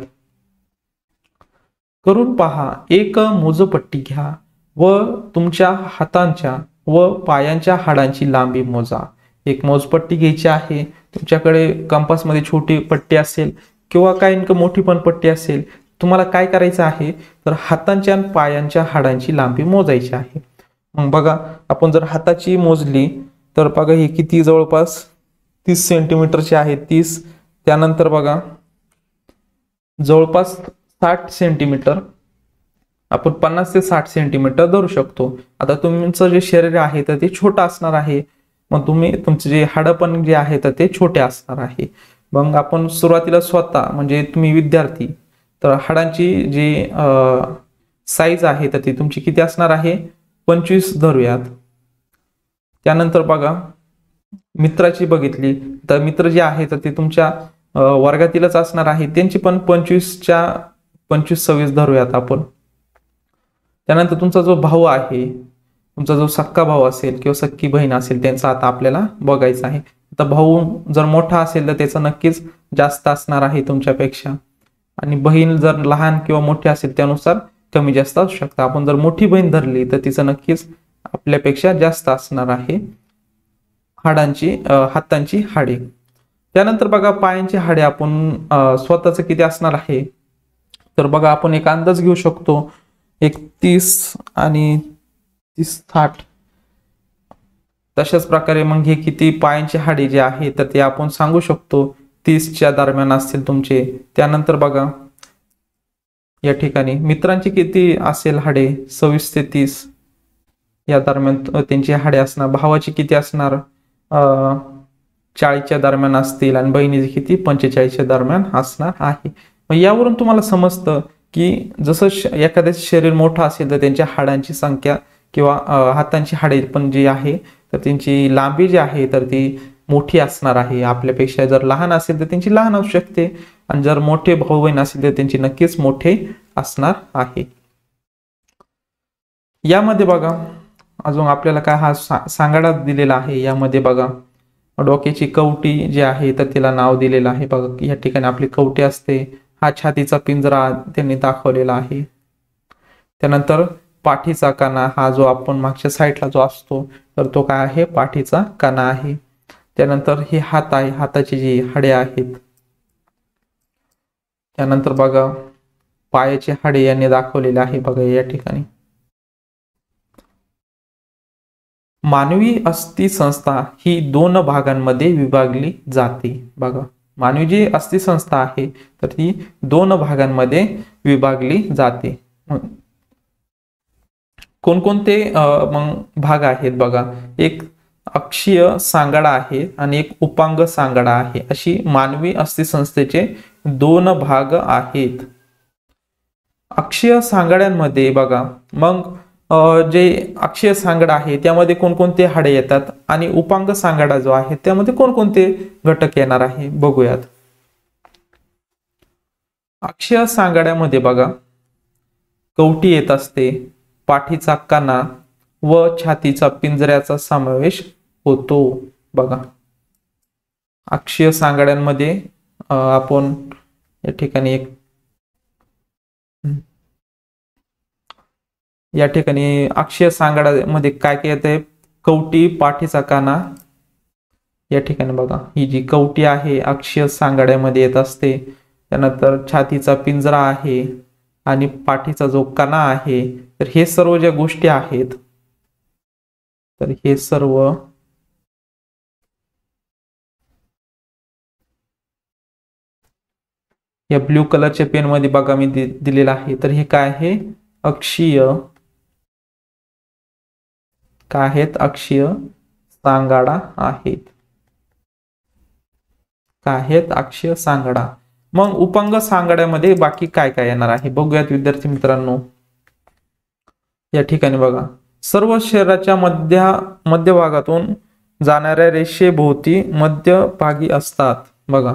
करून पहा, एक मोजपट्टी घ्या व तुमच्या हातांच्या व पायांच्या हाडांची लांबी मोजा। एक मोजपट्टी घ्यायची आहे, तुमच्याकडे कंपास मध्ये छोटी पट्टी असेल किंवा काही मोठी पण पट्टी असेल, तुम्हाला काय करायचं आहे तर हातांच्या आणि पायांच्या हाडांची लांबी मोजायची आहे। मग बघा आपण जर हाताची मोजली तर बघा ही किती, जवळपास 30 सेंटीमीटरची आहे 30। त्यानंतर बघा जवळपास 60 सेंटीमीटर आपण 50 ते 60 सेंटीमीटर धरू शकतो. आता तुमचं जे शरीर आहे तर ते छोटं असणार आहे, मग तुमचे जे हाडं पण जे आहे तर ते छोटे असणार आहे. मग आपण सुरुवातीला स्वतः म्हणजे तुम्ही विद्यार्थी, तर हाडांची जी साईज आहे तर ती तुमची किती असणार आहे, 25 धरूयात. त्यानंतर बघा मित्राची बघितली तर मित्र जे आहे तर ते तुमच्या वर्गातीलच असणार आहे, त्यांची पण 25-26 धरूयात आपण. त्यानंतर तुमचा जो भाऊ आहे, तुमचा जो सक्का भाऊ असेल किंवा सक्की बहीण असेल, त्यांचा आता आपल्याला बघायचं आहे. आता भाऊ जर मोठा असेल तर त्याचं नक्कीच जास्त असणार आहे तुमच्यापेक्षा, आणि बहीण जर लहान किंवा मोठी असेल त्यानुसार कमी जास्त असू शकतं. आपण जर मोठी बहीण धरली तर तिचं नक्कीच आपल्यापेक्षा जास्त असणार आहे हातांची हाडे. त्यानंतर बघा पायांची हाडे आपण स्वतःच किती असणार आहे, तर बघा आपण एक अंदाज घेऊ शकतो, 30 आणि 30-60. तशाच प्रकारे मग हे किती पायांची हाडे जे आहे तर ते आपण सांगू शकतो 30च्या दरम्यान असतील तुमचे. त्यानंतर बघा या ठिकाणी मित्रांची किती असेल हाडे, 26 ते 30 या दरम्यान त्यांची हाडे असणार. भावाची किती असणार, 40च्या दरम्यान असतील, आणि बहिणीची किती 45च्या दरम्यान असणार आहे. मग यावरून तुम्हाला समजतं की जसं एखाद्याचं शरीर मोठं असेल तर त्यांच्या हाडांची संख्या किंवा हातांची हाडे पण जी आहे तर त्यांची लांबी जी आहे तर ती मोठी असणार आहे आपल्यापेक्षा. जर लहान असेल तर त्यांची लहान असू शकते, आणि जर मोठे भाऊ बहीण असेल तर त्यांची नक्कीच मोठे असणार आहे. यामध्ये बघा अजून आपल्याला काय हा सांगाडा दिलेला आहे. यामध्ये बघा डोक्याची कवटी जी आहे तर तिला नाव दिलेलं आहे. बघा या ठिकाणी आपली कवटी असते. हा छातीचा पिंजरा त्यांनी दाखवलेला आहे. त्यानंतर पाठीचा कणा, हा जो आपण मागच्या साईडला जो असतो तर तो काय आहे, पाठीचा कणा आहे. त्यानंतर हे हात आहे, हाताची जी हाडे आहेत. त्यानंतर बघा पायाची हाडे यांनी दाखवलेले आहे. बघा या ठिकाणी मानवी अस्थि संस्था ही 2 भागांमध्ये विभागली जाते. बघा मानवी जी अस्थि संस्था आहे तर ती 2 भागांमध्ये विभागली जाते. कोणकोणते मग भाग आहेत बघा, एक अक्षीय सांगाडा आहे आणि एक उपांग सांगाडा आहे, अशी मानवी अस्थि संस्थेचे 2 भाग आहेत. अक्षीय सांगाड्यांमध्ये बघा मग जे अक्षीय सांगाडा आहे त्यामध्ये कोणकोणते हाडे येतात, आणि उपांग सांगाडा जो आहे त्यामध्ये कोणकोणते घटक येणार आहे बघूयात. अक्षीय सांगाड्यामध्ये बघा कवटी येत असते, पाठीचा कणा व छातीचा पिंजऱ्याचा समावेश होतो. बघा अक्षीय सांगाड्यांमध्ये आपण या ठिकाणी अक्षीय सांगाड्यामध्ये काय काय येते, कवटी, पाठीचा कणा. या ठिकाणी बघा ही जी कवटी आहे अक्षीय सांगाड्यामध्ये येत असते. त्यानंतर छातीचा पिंजरा आहे आणि पाठीचा जो कणा आहे, तर हे सर्व ज्या गोष्टी आहेत तर हे सर्व या ब्ल्यू कलरच्या पेन मध्ये बघा मी दिलेला आहे. तर हे काय आहे, अक्षीय काय आहेत, अक्षीय सांगाडा आहेत. काय आहेत, अक्षीय सांगाडा. मग उपांग सांगाड्यामध्ये बाकी काय काय येणार आहे बघूयात विद्यार्थी मित्रांनो. या ठिकाणी बघा सर्व शरीराच्या मध्यभागातून जाणाऱ्या रेषेभोवती मध्यभागी असतात. बघा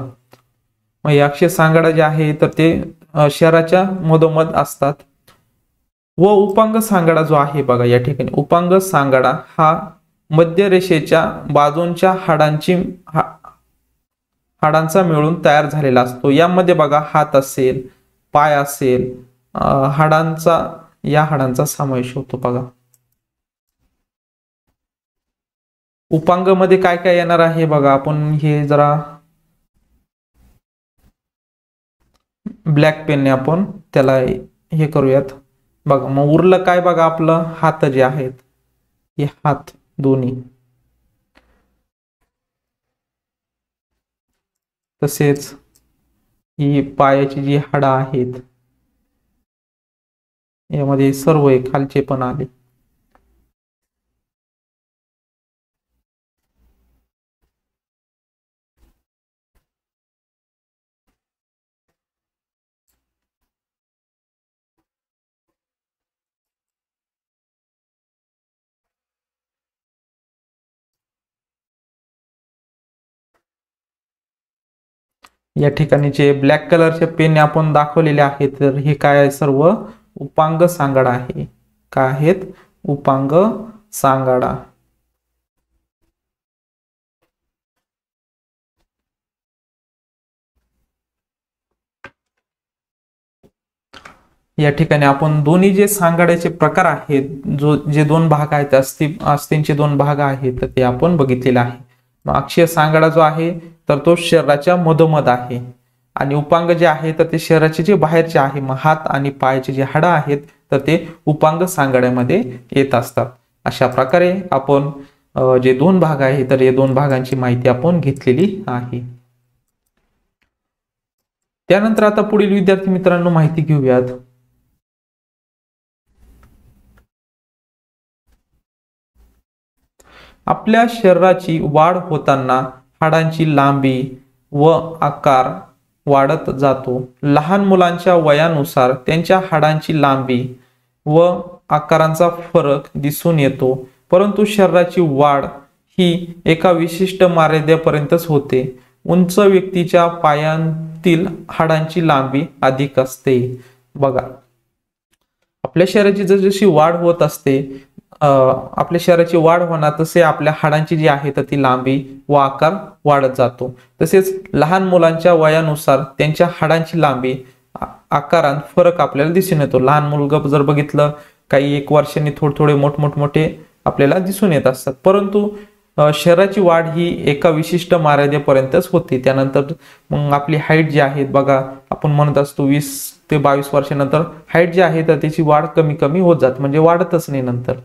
मग हे अक्षीय सांगाडा जे आहे तर ते शरीराच्या मधोमध असतात. व उपांग सांगाडा जो आहे बघा या ठिकाणी उपांग सांगाडा हा मध्य रेषेच्या बाजूंच्या हाडांचा मिळून तयार झालेला असतो. यामध्ये बघा हात असेल, पाय असेल, या हाडांचा समावेश होतो. बघा उपांग मध्ये काय काय येणार आहे बघा, आपण हे जरा ब्लॅक पेनने आपण त्याला हे करूयात. बघा मग उरलं काय बघा, आपलं हात जे आहेत हे हात दोन्ही, तसेच ही पायाची जी हाडं आहेत यामध्ये सर्व आहे, खालचे पण आले. या ठिकाणी जे ब्लॅक कलरचे पेन आपण दाखवलेले आहेत, तर हे काय आहे, सर्व उपांग सांगाडा आहे. काय आहेत? उपांग सांगाडा. या ठिकाणी आपण दोन्ही जे सांगाड्याचे प्रकार आहेत, जे दोन भाग आहेत, अस्थिंचे दोन भाग आहेत, तर ते आपण बघितलेले आहे. अक्षीय सांगाडा जो आहे तर तो शरीराच्या मधोमध आहे, आणि उपांग जे आहे तर ते शरीराचे जे बाहेरचे आहे, मग हात आणि पायाचे जे हाडं आहेत तर ते उपांग सांगाड्यामध्ये येत असतात. अशा प्रकारे आपण जे दोन भाग आहे तर या दोन भागांची माहिती आपण घेतलेली आहे. त्यानंतर आता पुढील विद्यार्थी मित्रांनो माहिती घेऊयात. आपल्या शरीराची वाढ होताना हाडांची लांबी व आकार वाढत जातो. लहान मुलांच्या वयानुसार त्यांच्या हाडांची लांबी व आकारांचा फरक दिसून येतो, परंतु शरीराची वाढ ही एका विशिष्ट मर्यादेपर्यंतच होते. उंच व्यक्तीच्या पायांतील हाडांची लांबी अधिक असते. बघा, आपल्या शरीराची जशी वाढ होत असते, आपल्या शरीराची वाढ होणार तसे आपल्या हाडांची जी आहे तर ती लांबी व आकार वाढत जातो. तसेच लहान मुलांच्या वयानुसार त्यांच्या हाडांची लांबी आकारात फरक आपल्याला दिसून येतो. लहान मुलगा जर बघितलं, काही 1 वर्षांनी थोडे मोठमोठे आपल्याला दिसून येत असतात, परंतु शरीराची वाढ ही एका विशिष्ट मर्यादेपर्यंतच होते. त्यानंतर मग आपली हाईट जी आहे, बघा आपण म्हणत असतो 20 ते 22 वर्षानंतर हाईट जी आहे तर त्याची वाढ कमी कमी होत जाते, म्हणजे वाढतच नाही नंतर.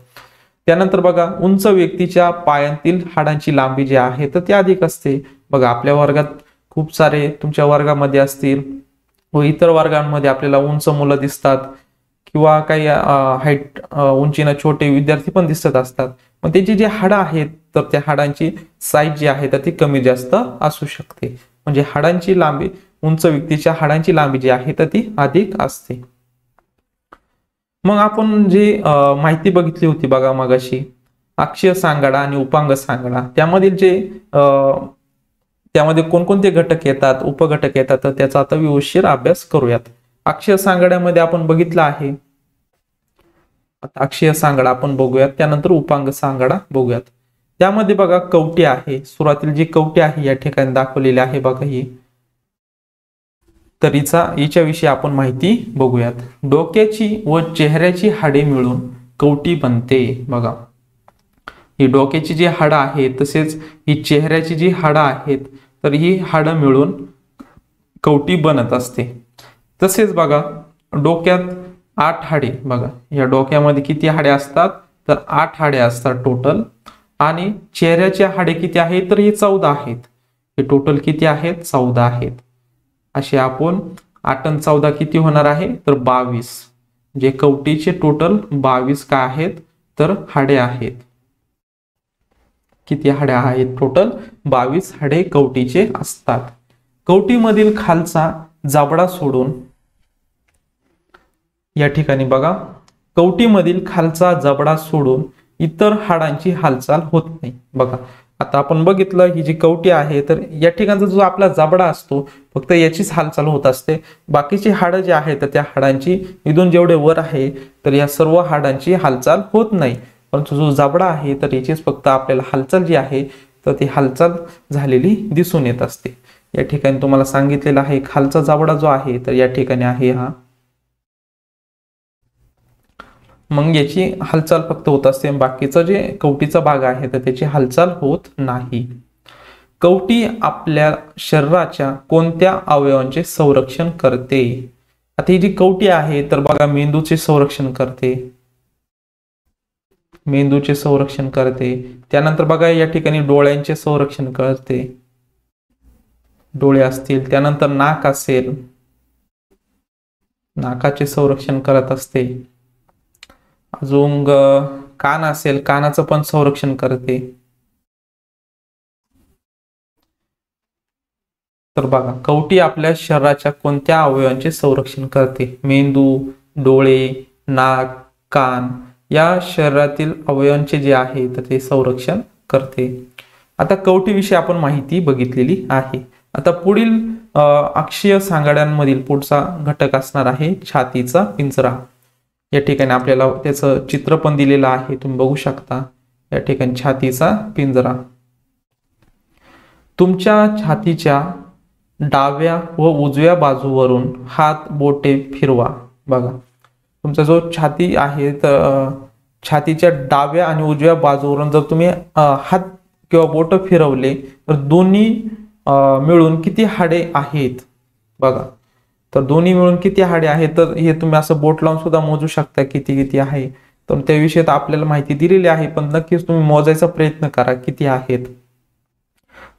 त्यानंतर बघा, उंच व्यक्तीच्या पायांतील हाडांची लांबी जी आहे तर ती अधिक असते. बघा, आपल्या वर्गात खूप सारे, तुमच्या वर्गामध्ये असतील व इतर वर्गांमध्ये आपल्याला उंच मुलं दिसतात, किंवा काही हाईट उंचीनं छोटे विद्यार्थी पण दिसत असतात. पण त्याची जी हाडं आहेत तर त्या हाडांची साईज जी आहे तर ती कमी जास्त असू शकते. म्हणजे हाडांची लांबी, उंच व्यक्तीच्या हाडांची लांबी जी आहे तर ती अधिक असते. मग आपण जी माहिती बघितली होती बघा मगाशी, अक्षीय सांगाडा आणि उपांग सांगाडा, त्यामधील जे त्यामध्ये कोणकोणते घटक येतात, उपघटक येतात, तर त्याचा आता विवशीर अभ्यास करूयात. अक्षीय सांगाड्यामध्ये आपण बघितलं आहे. अक्षीय सांगाडा आपण बघूयात, त्यानंतर उपांग सांगाडा बघूयात. त्यामध्ये बघा कवटी आहे. सुरुवातीला जी कवटी आहे या ठिकाणी दाखवलेली आहे बघा ही, तर हिच्याविषयी आपण माहिती बघूयात. डोक्याची व चेहऱ्याची हाडे मिळून कवटी बनते. बघा, ही डोक्याची जी हाडं आहेत तसेच ही चेहऱ्याची जी हाडं आहेत तर ही हाडं मिळून कवटी बनत असते. तसेच बघा, डोक्यात 8 हाडे, बघा या डोक्यामध्ये किती हाडे असतात तर 8 हाडे असतात टोटल, आणि चेहऱ्याचे हाडे किती आहेत तर हे 14 आहेत. हे टोटल किती आहेत? 14 आहेत. असे आपण 8 आणि 14 किती होणार आहे तर 22. जे कवटीचे टोटल 22 काय आहेत तर हाडे आहेत. किती हाडे आहेत? टोटल 22 हाडे कवटीचे असतात. कवटीमधील खालचा जबडा सोडून, या ठिकाणी बघा, कवटीमधील खालचा जबडा सोडून इतर हाडांची हालचाल होत नाही. बघा, आता आपण बघितलं ही जी कवटी आहे तर या ठिकाणचा जो आपला जबडा असतो फक्त याचीच हालचाल होत असते. बाकीची हाडं जी आहेत तर त्या हाडांची इथून जेवढे वर आहे तर या सर्व हाडांची हालचाल होत नाही, परंतु जो जबडा आहे तर याचीच फक्त आपल्याला हालचाल जी आहे तर ती हालचाल झालेली दिसून येत असते. या ठिकाणी तुम्हाला सांगितलेलं आहे खालचा जबडा जो आहे तर या ठिकाणी आहे हा, मग याची हालचाल फक्त होत असते, बाकीचं जे कवटीचा भाग आहे तर त्याची हालचाल होत नाही. कवटी आपल्या शरीराच्या कोणत्या अवयवांचे संरक्षण करते? आता ही जी कवटी आहे तर बघा, मेंदूचे संरक्षण करते, मेंदूचे संरक्षण करते. त्यानंतर बघा या ठिकाणी डोळ्यांचे संरक्षण करते, डोळे असतील. त्यानंतर नाक असेल, नाकाचे संरक्षण करत असते. अजून कान असेल, कानाचं पण संरक्षण करते. तर बघा, कवटी आपल्या शरीराच्या कोणत्या अवयवांचे संरक्षण करते? मेंदू, डोळे, नाक, कान या शरीरातील अवयवांचे जे आहे तर ते संरक्षण करते. आता कवटीविषयी आपण माहिती बघितलेली आहे. आता पुढील अक्षीय सांगाड्यांमधील पुढचा घटक असणार आहे छातीचा पिंजरा. या ठिकाणी आपल्याला त्याचं चित्र पण दिलेलं आहे, तुम्ही बघू शकता. या ठिकाणी छातीचा पिंजरा. तुमच्या छातीच्या डाव्या व उजव्या बाजूवरून हात बोटे फिरवा. बघा, तुमचा जो छाती आहे तर छातीच्या डाव्या आणि उजव्या बाजूवरून जर तुम्ही हात किंवा बोट फिरवले तर दोन्ही मिळून किती हाडे आहेत? बघा, तर दोन्ही मिळून किती हाडे आहेत तर हे तुम्ही असं बोट लावून सुद्धा मोजू शकता किती किती आहे. तर त्याविषयी तर आपल्याला माहिती दिलेली आहे, पण नक्कीच तुम्ही मोजायचा प्रयत्न करा किती आहेत.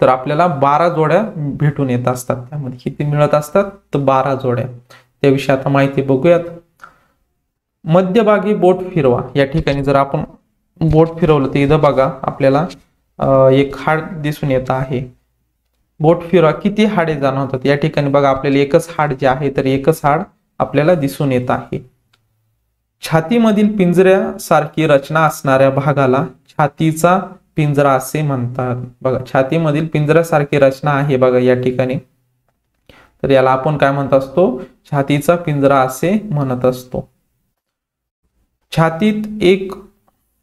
तर आपल्याला 12 जोड्या भेटून येत असतात. त्यामध्ये किती मिळत असतात तर 12 जोड्या. त्याविषयी आता माहिती बघूयात. मध्यभागी बोट फिरवा. या ठिकाणी जर आपण बोट फिरवलं तर इथं बघा आपल्याला एक हाड दिसून येत आहे. बोट फिरवा, किती हाडे जाणवतात? या ठिकाणी बघा आपल्याला एकच हाड जे आहे तर एकच हाड आपल्याला दिसून येत आहे. छातीमधील पिंजऱ्यासारखी रचना असणाऱ्या भागाला छातीचा पिंजरा असे म्हणतात. बघा, छातीमधील पिंजऱ्यासारखी रचना आहे बघा या ठिकाणी, तर याला आपण काय म्हणत असतो? छातीचा पिंजरा असे म्हणत असतो. छातीत एक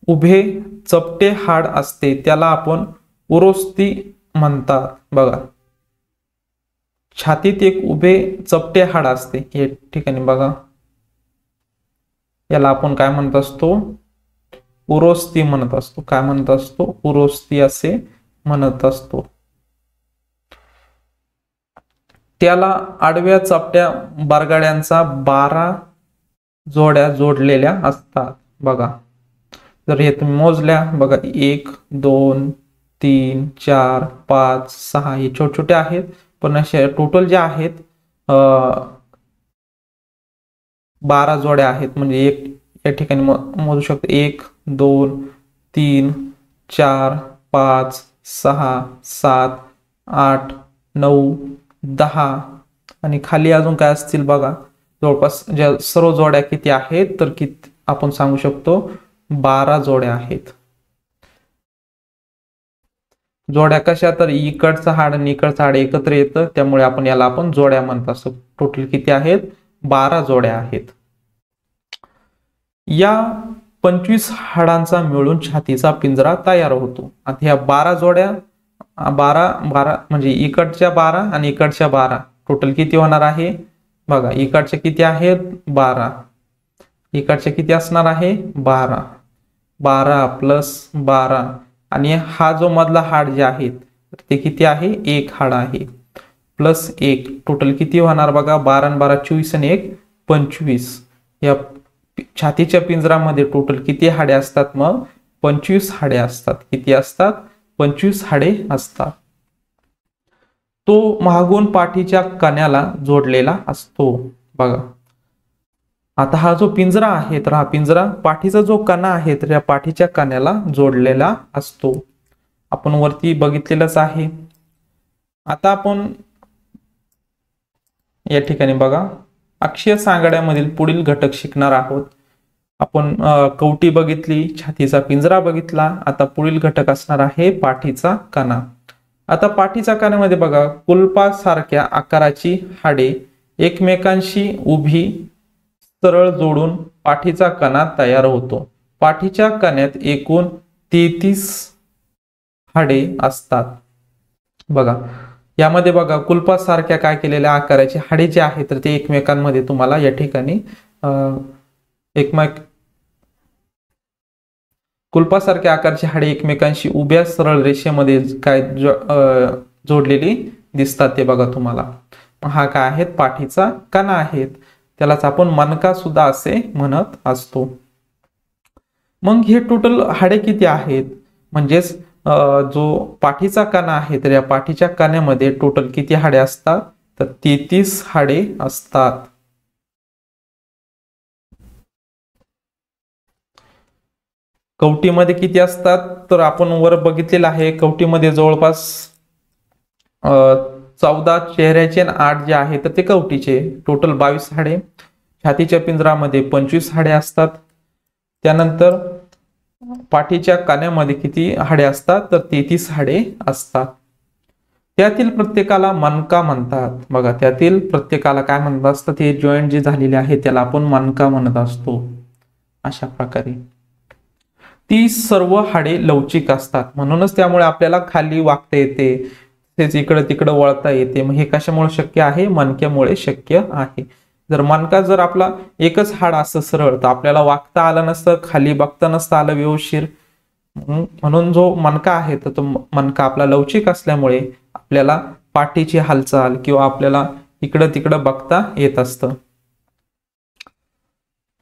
उभे चपटे हाड असते, त्याला आपण उरोस्ती म्हणतात. बघा, छातीत एक उभे चपटे हाड असते या ठिकाणी बघा, याला आपण काय म्हणत असतो? उरोस्ती म्हणत असतो. काय म्हणत असतो? उरोस्ती असे म्हणत असतो. त्याला आडव्या चपट्या बारगाड्यांचा 12 जोड्या जोडलेल्या असतात. बघा, जर हे तुम्ही मोजल्या बघा 1 2 3 4 5 6 हे छोटे छोटे आहेत, पण असे टोटल जे आहेत 12 जोड्या आहेत. म्हणजे एक या ठिकाणी मोजू शकतो 1 2 3 4 5 6 7 8 9 10 आणि खाली अजून काय असतील बघा, जवळपास ज्या सर्व जोड्या किती आहेत तर किती आपण सांगू शकतो 12 जोड्या आहेत. जोड्या कशा? तर इकडचं हाड आणि इकडचं हाड एकत्र येतं, त्यामुळे आपण याला जोड्या म्हणत असतो. टोटल किती आहेत? 12 जोड्या आहेत. या 25 हाडांचा मिळून छातीचा पिंजरा तयार होतो. आता ह्या 12 जोड्या 12 म्हणजे इकडच्या 12 आणि इकडच्या 12 टोटल किती होणार आहे? बघा, इकडचे किती आहेत? 12. इकडचे किती असणार आहे? 12. 12 प्लस 12 आणि हा जो मधला हाड जे आहे ते किती आहे? 1 हाड आहे. प्लस 1 टोटल किती होणार बघा? 12 आणि 12 24 आणि 1 25. या छातीच्या पिंजरामध्ये टोटल किती हाडे असतात? मग 25 हाडे असतात. किती असतात? 25 हाडे असतात. तो मागून पाठीच्या कण्याला जोडलेला असतो. बघा, आता हा जो पिंजरा आहे तर हा पिंजरा पाठीचा जो कणा आहे तर या पाठीच्या कण्याला जोडलेला असतो. आपण वरती बघितलेलंच आहे. आता आपण या ठिकाणी बघा अक्षीय सांगाड्यामधील पुढील घटक शिकणार आहोत. आपण कवटी बघितली, छातीचा पिंजरा बघितला. आता पुढील घटक असणार आहे पाठीचा कणा. आता पाठीच्या कण्यामध्ये बघा कुलपासारख्या आकाराची हाडे एकमेकांशी उभी सरळ जोडून पाठीचा कणा तयार होतो. पाठीच्या कण्यात एकूण 33 हाडे असतात. बघा, यामध्ये बघा कुलपासारख्या काय केलेल्या आकाराची हाडे जे आहेत तर ते एकमेकांमध्ये तुम्हाला या ठिकाणी कुलपासारख्या आकारची हाडे एकमेकांशी उभ्या सरळ रेषेमध्ये काय जोडलेली दिसतात ते बघा तुम्हाला. हा काय आहेत? पाठीचा कणा आहेत. त्यालाच आपण मणका सुद्धा असे म्हणत असतो. मग हे टोटल हाडे किती आहेत? म्हणजेच जो पाठीचा कणा आहे तर या पाठीच्या कण्यामध्ये टोटल किती हाडे असतात? तर 33 हाडे असतात. कवटीमध्ये किती असतात तर आपण वर बघितलेलं आहे, कवटीमध्ये जवळपास 14 चेहऱ्याचे आणि 8 जे आहे तर ते कवटीचे, टोटल 22 हाडे. छातीच्या पिंजरामध्ये 25 हाडे असतात. त्यानंतर पाठीच्या कान्यामध्ये किती हाडे असतात तर 33 हाडे असतात. त्यातील प्रत्येकाला मणका म्हणतात. बघा, त्यातील प्रत्येकाला काय म्हणत असतात, हे जॉईंट जे झालेले आहे त्याला आपण मणका म्हणत असतो. अशा प्रकारे ती सर्व हाडे लवचिक असतात, म्हणूनच त्यामुळे आपल्याला खाली वाकता येते, तेच इकडे तिकडे वळता येते. मग हे कशामुळे शक्य आहे, मणक्यामुळे शक्य आहे. जर मणका जर आपला एकच हाड असं सरळ तर आपल्याला वाकता आलं नसतं, खाली बघता नसतं आलं व्यवस्थित. म्हणून जो मणका आहे तर तो मणका आपला लवचिक असल्यामुळे आपल्याला पाठीची हालचाल किंवा आपल्याला इकडं तिकडं बघता येत असतं.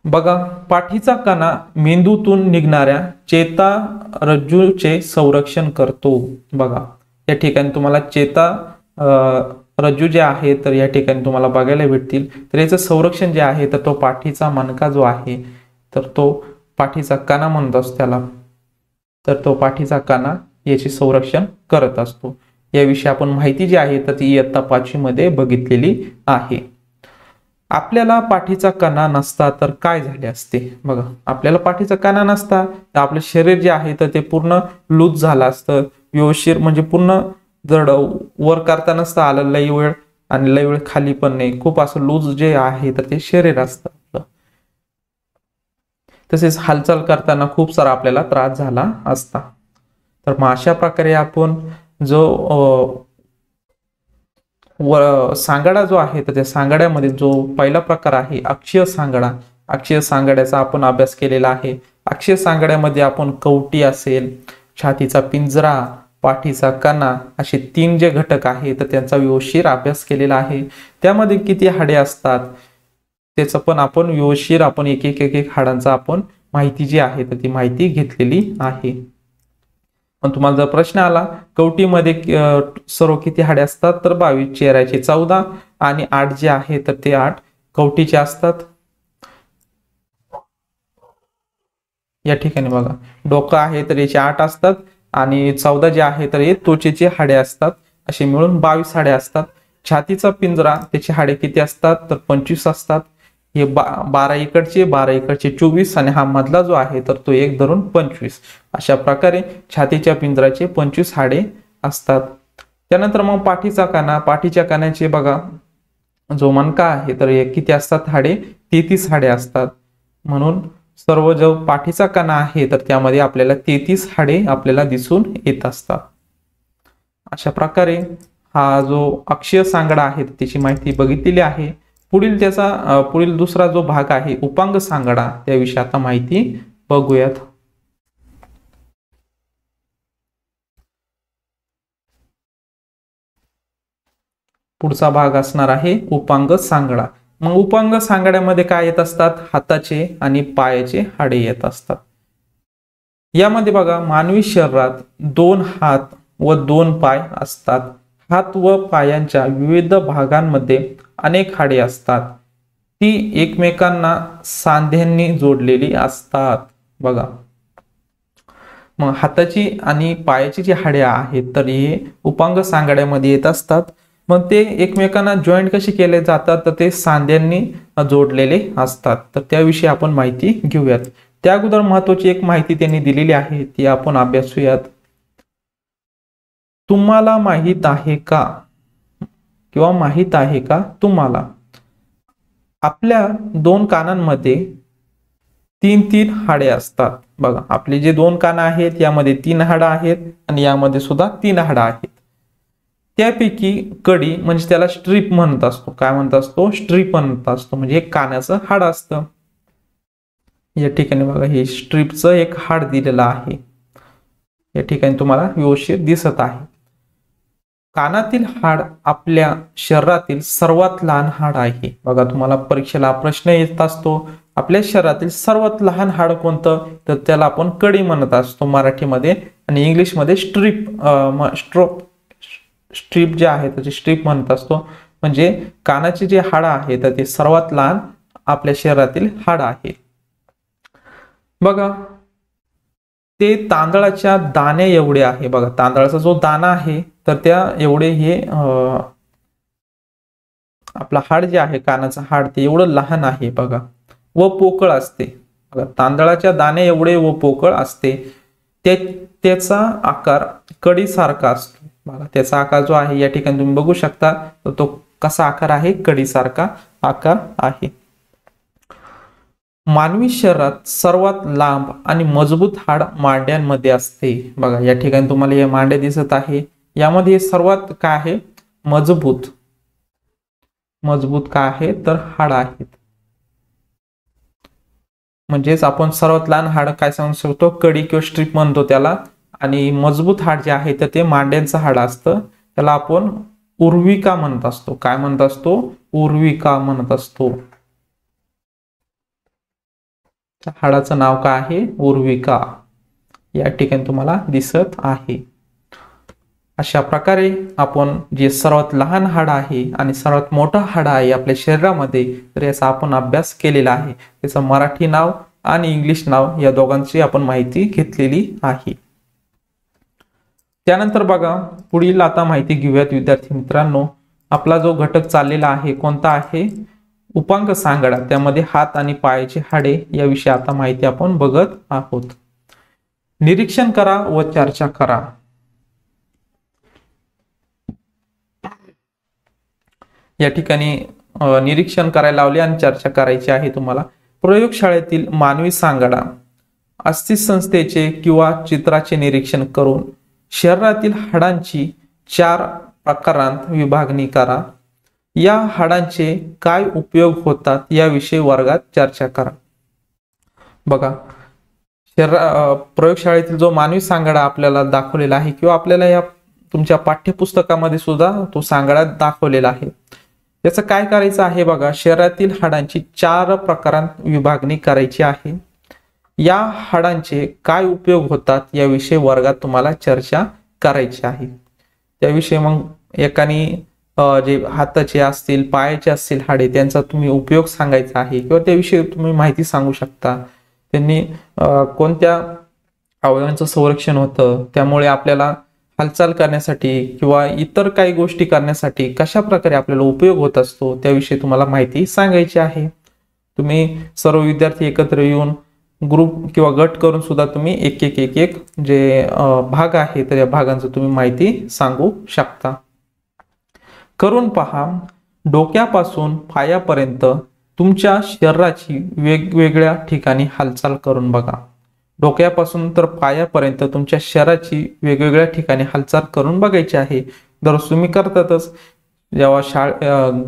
बघा, पाठीचा कणा मेंदूतून निघणाऱ्या चेतारज्जूचे संरक्षण करतो. बघा, या ठिकाणी तुम्हाला रज्जू जे आहे तर या ठिकाणी तुम्हाला बघायला भेटतील. तर याचं संरक्षण जे आहे तर तो पाठीचा मणका जो आहे तर तो पाठीचा कणा म्हणत असतो त्याला. तर तो पाठीचा कणा याचे संरक्षण करत असतो. याविषयी आपण माहिती जी आहे तर ती इयत्ता 5वी मध्ये बघितलेली आहे. आपल्याला पाठीचा कणा नसता तर काय झाले असते. बघा, आपल्याला पाठीचा कणा नसता तर आपलं शरीर जे आहे तर ते पूर्ण लूज झालं असतं व्यवस्थित, म्हणजे पूर्ण जड वर करता नसतं आलं लई वेळ आणि लई वेळ खाली पण नाही, खूप असं लूज जे आहे तर ते शरीर असतं आपलं. तसेच हालचाल करताना खूप सारा आपल्याला त्रास झाला असता. तर मग अशा प्रकारे आपण जो सांगाडा जो आहे तर त्या सांगाड्यामध्ये जो पहिला प्रकार आहे अक्षीय सांगाडा, अक्षीय सांगाड्याचा आपण अभ्यास केलेला आहे. अक्षीय सांगाड्यामध्ये आपण कवटी असेल, छातीचा पिंजरा, पाठीचा कणा असे 3 जे घटक आहे तर त्यांचा व्यवस्थित अभ्यास केलेला आहे. त्यामध्ये किती हाडे असतात त्याचं पण आपण व्यवस्थित आपण एक एक हाडांचा आपण माहिती जी आहे तर ती माहिती घेतलेली आहे. पण तुम्हाला जर प्रश्न आला कवटीमध्ये सर्व किती हाडे असतात तर 22, चेहऱ्याचे 14 आणि 8 जे आहे तर ते 8 कवटीचे असतात. या ठिकाणी बघा, डोकं आहे तर याचे 8 असतात आणि 14 जे आहे तर हे त्वचेचे हाडे असतात. असे मिळून 22 हाडे असतात. छातीचा पिंजरा त्याचे हाडे किती असतात तर 25 असतात. हे 12 इकडचे 24 आणि हा मधला जो आहे तर तो 1 धरून 25. अशा प्रकारे छातीच्या पिंजराचे 25 हाडे असतात. त्यानंतर मग पाठीचा कणा, पाठीच्या कण्याचे बघा जो मणका आहे तर हे किती असतात हाडे, 33 हाडे असतात. म्हणून सर्व जो पाठीचा कणा आहे तर त्यामध्ये आपल्याला 33 हाडे आपल्याला दिसून येत असतात. अशा प्रकारे हा जो अक्षीय सांगाडा आहे त्याची माहिती बघितलेली आहे. पुढील दुसरा जो भाग आहे उपांग सांगाडा, त्याविषयी आता माहिती बघूयात. पुढचा भाग असणार आहे उपांग सांगाडा. मग उपांग सांगाड्यामध्ये काय येत असतात, हाताचे आणि पायाचे हाडे येत असतात. यामध्ये बघा, मानवी शरीरात 2 हात व 2 पाय असतात. हात व पायांच्या विविध भागांमध्ये अनेक हाडे असतात. ती एकमेकांना सांध्यांनी जोडलेली असतात. बघा, मग हाताची आणि पायाची जी हाडे आहेत तर हे उपांग सांगाड्यामध्ये येत असतात. मग ते एकमेकांना जॉईंट कसे केले जातात तर ते सांध्यांनी जोडलेले असतात. तर त्याविषयी आपण माहिती घेऊयात. त्या अगोदर महत्वाची एक माहिती त्यांनी दिलेली आहे ती आपण अभ्यासूयात. तुम्हाला माहित आहे का किंवा माहित आहे का तुम्हाला, आपल्या 2 कानांमध्ये 3 हाडे असतात. बघा, आपले जे 2 कान आहेत यामध्ये 3 हाडं आहेत आणि यामध्ये सुद्धा 3 हाडं आहेत. त्यापैकी कडी म्हणजे त्याला स्ट्रीप म्हणत असतो. काय म्हणत असतो, स्ट्रीप म्हणत असतो, म्हणजे एक कानाचं हाड असतं. या ठिकाणी बघा, हे स्ट्रीपचं एक हाड दिलेलं आहे. या ठिकाणी तुम्हाला व्यवस्थित दिसत आहे. कानातील हाड आपल्या शरीरातील सर्वात लहान हाड आहे. बघा, तुम्हाला परीक्षेला प्रश्न येत असतो आपल्या शरीरातील सर्वात लहान हाड कोणतं तर त्याला आपण कडी म्हणत असतो मराठीमध्ये, आणि इंग्लिशमध्ये स्ट्रीप जे आहे त्याचे स्ट्रीप म्हणत असतो. म्हणजे कानाचे जे हाड आहे तर ते सर्वात लहान आपल्या शरीरातील हाड आहे. बघा, ते तांदळाच्या दाण्या एवढे आहे. बघा तांदळाचा जो दाणा आहे तर त्या एवढे हे आपला हाड जे आहे कानाचं हाड ते एवढं लहान आहे बघा, व पोकळ असते. बघा तांदळाच्या दाणे एवढे व पोकळ असते. त्याचा आकार कडीसारखा असतो. बघा त्याचा आकार जो आहे या ठिकाणी तुम्ही बघू शकता, तर तो कसा आकार आहे, कडीसारखा आकार आहे. मानवी शरीरात सर्वात लांब आणि मजबूत हाड मांड्यांमध्ये असते. बघा या ठिकाणी तुम्हाला हे मांडे दिसत आहे, यामध्ये सर्वात काय आहे, मजबूत काय आहे तर हाड आहेत. म्हणजेच आपण सर्वात लहान हाड काय सांगू शकतो, कडी किंवा स्ट्रीप म्हणतो त्याला. आणि मजबूत हाड जे आहे तर ते मांड्यांचं हाड असतं, त्याला आपण उर्विका म्हणत असतो. काय म्हणत असतो, उर्विका म्हणत असतो. हाडाचं नाव काय आहे, उर्विका. या ठिकाणी तुम्हाला दिसत आहे. अशा प्रकारे आपण जे सर्वात लहान हाड आहे आणि सर्वात मोठं हाड आहे आपल्या शरीरामध्ये, तर याचा आपण अभ्यास केलेला आहे. त्याचं मराठी नाव आणि इंग्लिश नाव या दोघांची आपण माहिती घेतलेली आहे. त्यानंतर बघा पुढील आता माहिती घेऊयात विद्यार्थी मित्रांनो. आपला जो घटक चाललेला आहे कोणता आहे, उपांग सांगाडा. त्यामध्ये हात आणि पायाची हाडे याविषयी आता माहिती आपण बघत आहोत. निरीक्षण करा व चर्चा करा. या ठिकाणी निरीक्षण करायला लावले आणि चर्चा करायची आहे तुम्हाला. प्रयोगशाळेतील मानवी सांगाडा अस्थिसंस्थेचे किंवा चित्राचे निरीक्षण करून शरीरातील हाडांची 4 प्रकारांत विभागणी करा. या हाडांचे काय उपयोग होतात याविषयी वर्गात चर्चा करा. बघा प्रयोगशाळेतील जो मानवी सांगाडा आपल्याला दाखवलेला आहे किंवा आपल्याला या तुमच्या पाठ्यपुस्तकामध्ये सुद्धा तो सांगाडा दाखवलेला आहे. याचं काय करायचं आहे, बघा शरीरातील हाडांची 4 प्रकारांत विभागणी करायची आहे. या हाडांचे काय उपयोग होतात याविषयी वर्गात तुम्हाला चर्चा करायची आहे. त्याविषयी मग एकाने जे हाताचे असतील पायाचे असतील हाडे त्यांचा तुम्ही उपयोग सांगायचा आहे किंवा त्याविषयी तुम्ही माहिती सांगू शकता. त्यांनी कोणत्या अवयवांचं संरक्षण होतं, त्यामुळे आपल्याला हालचाल करण्यासाठी किंवा इतर काही गोष्टी करण्यासाठी कशा प्रकारे आपल्याला उपयोग होत असतो त्याविषयी तुम्हाला माहिती सांगायची आहे. तुम्ही सर्व विद्यार्थी एकत्र येऊन ग्रुप किंवा गट करून सुद्धा तुम्ही एक एक जे भाग आहे तर या भागांचं तुम्ही माहिती सांगू शकता. करून पहा. डोक्यापासून पायापर्यंत तुमच्या शरीराची वेगवेगळ्या ठिकाणी हालचाल करून बघा. डोक्यापासून तर पायापर्यंत तुमच्या शरीराची वेगवेगळ्या ठिकाणी हालचाल करून बघायची आहे. दररोज तुम्ही करतातच. जेव्हा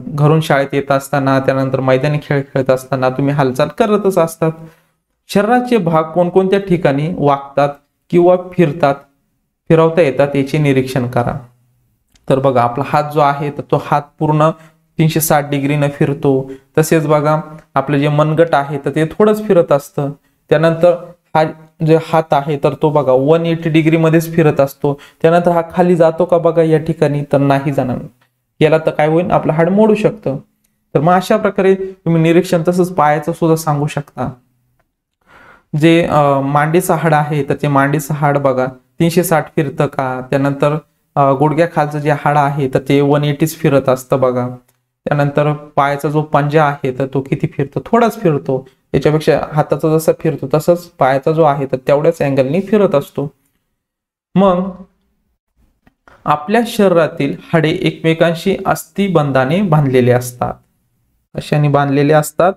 घरून शाळेत येत असताना, त्यानंतर मैदानी खेळ खेळत असताना तुम्ही हालचाल करतच असतात. शरीराचे भाग कोणकोणत्या ठिकाणी वाकतात किंवा फिरवता येतात याचे निरीक्षण करा. तर बघा आपला हात जो आहे तर तो हात पूर्ण 360 डिग्रीने फिरतो. तसेच बघा आपलं जे मनगट आहे तर ते थोडंच फिरत असतं. त्यानंतर हा जे हात आहे तर तो बघा 180 डिग्री मध्येच फिरत असतो. त्यानंतर हा खाली जातो का बघा या ठिकाणी, तर नाही जाणार. याला तर काय होईल, आपलं हाड मोडू शकतं. तर मग अशा प्रकारे तुम्ही निरीक्षण तसंच पायाचं सुद्धा सांगू शकता. जे मांडीचं हाड आहे तर ते मांडीचं हाड बघा 360 फिरतं का. त्यानंतर गुडघ्या खालचं जे हाड आहे तर ते 180 फिरत असतं बघा. त्यानंतर पायाचा जो पंजा आहे तर तो किती फिरतो, थोडाच फिरतो. त्याच्यापेक्षा हाताचा जसा फिरतो तसंच पायाचा जो आहे तर तेवढ्याच अँगलनी फिरत असतो. मग आपल्या शरीरातील हाडे एकमेकांशी अस्थिबंधाने बांधलेले असतात. कशाने बांधलेले असतात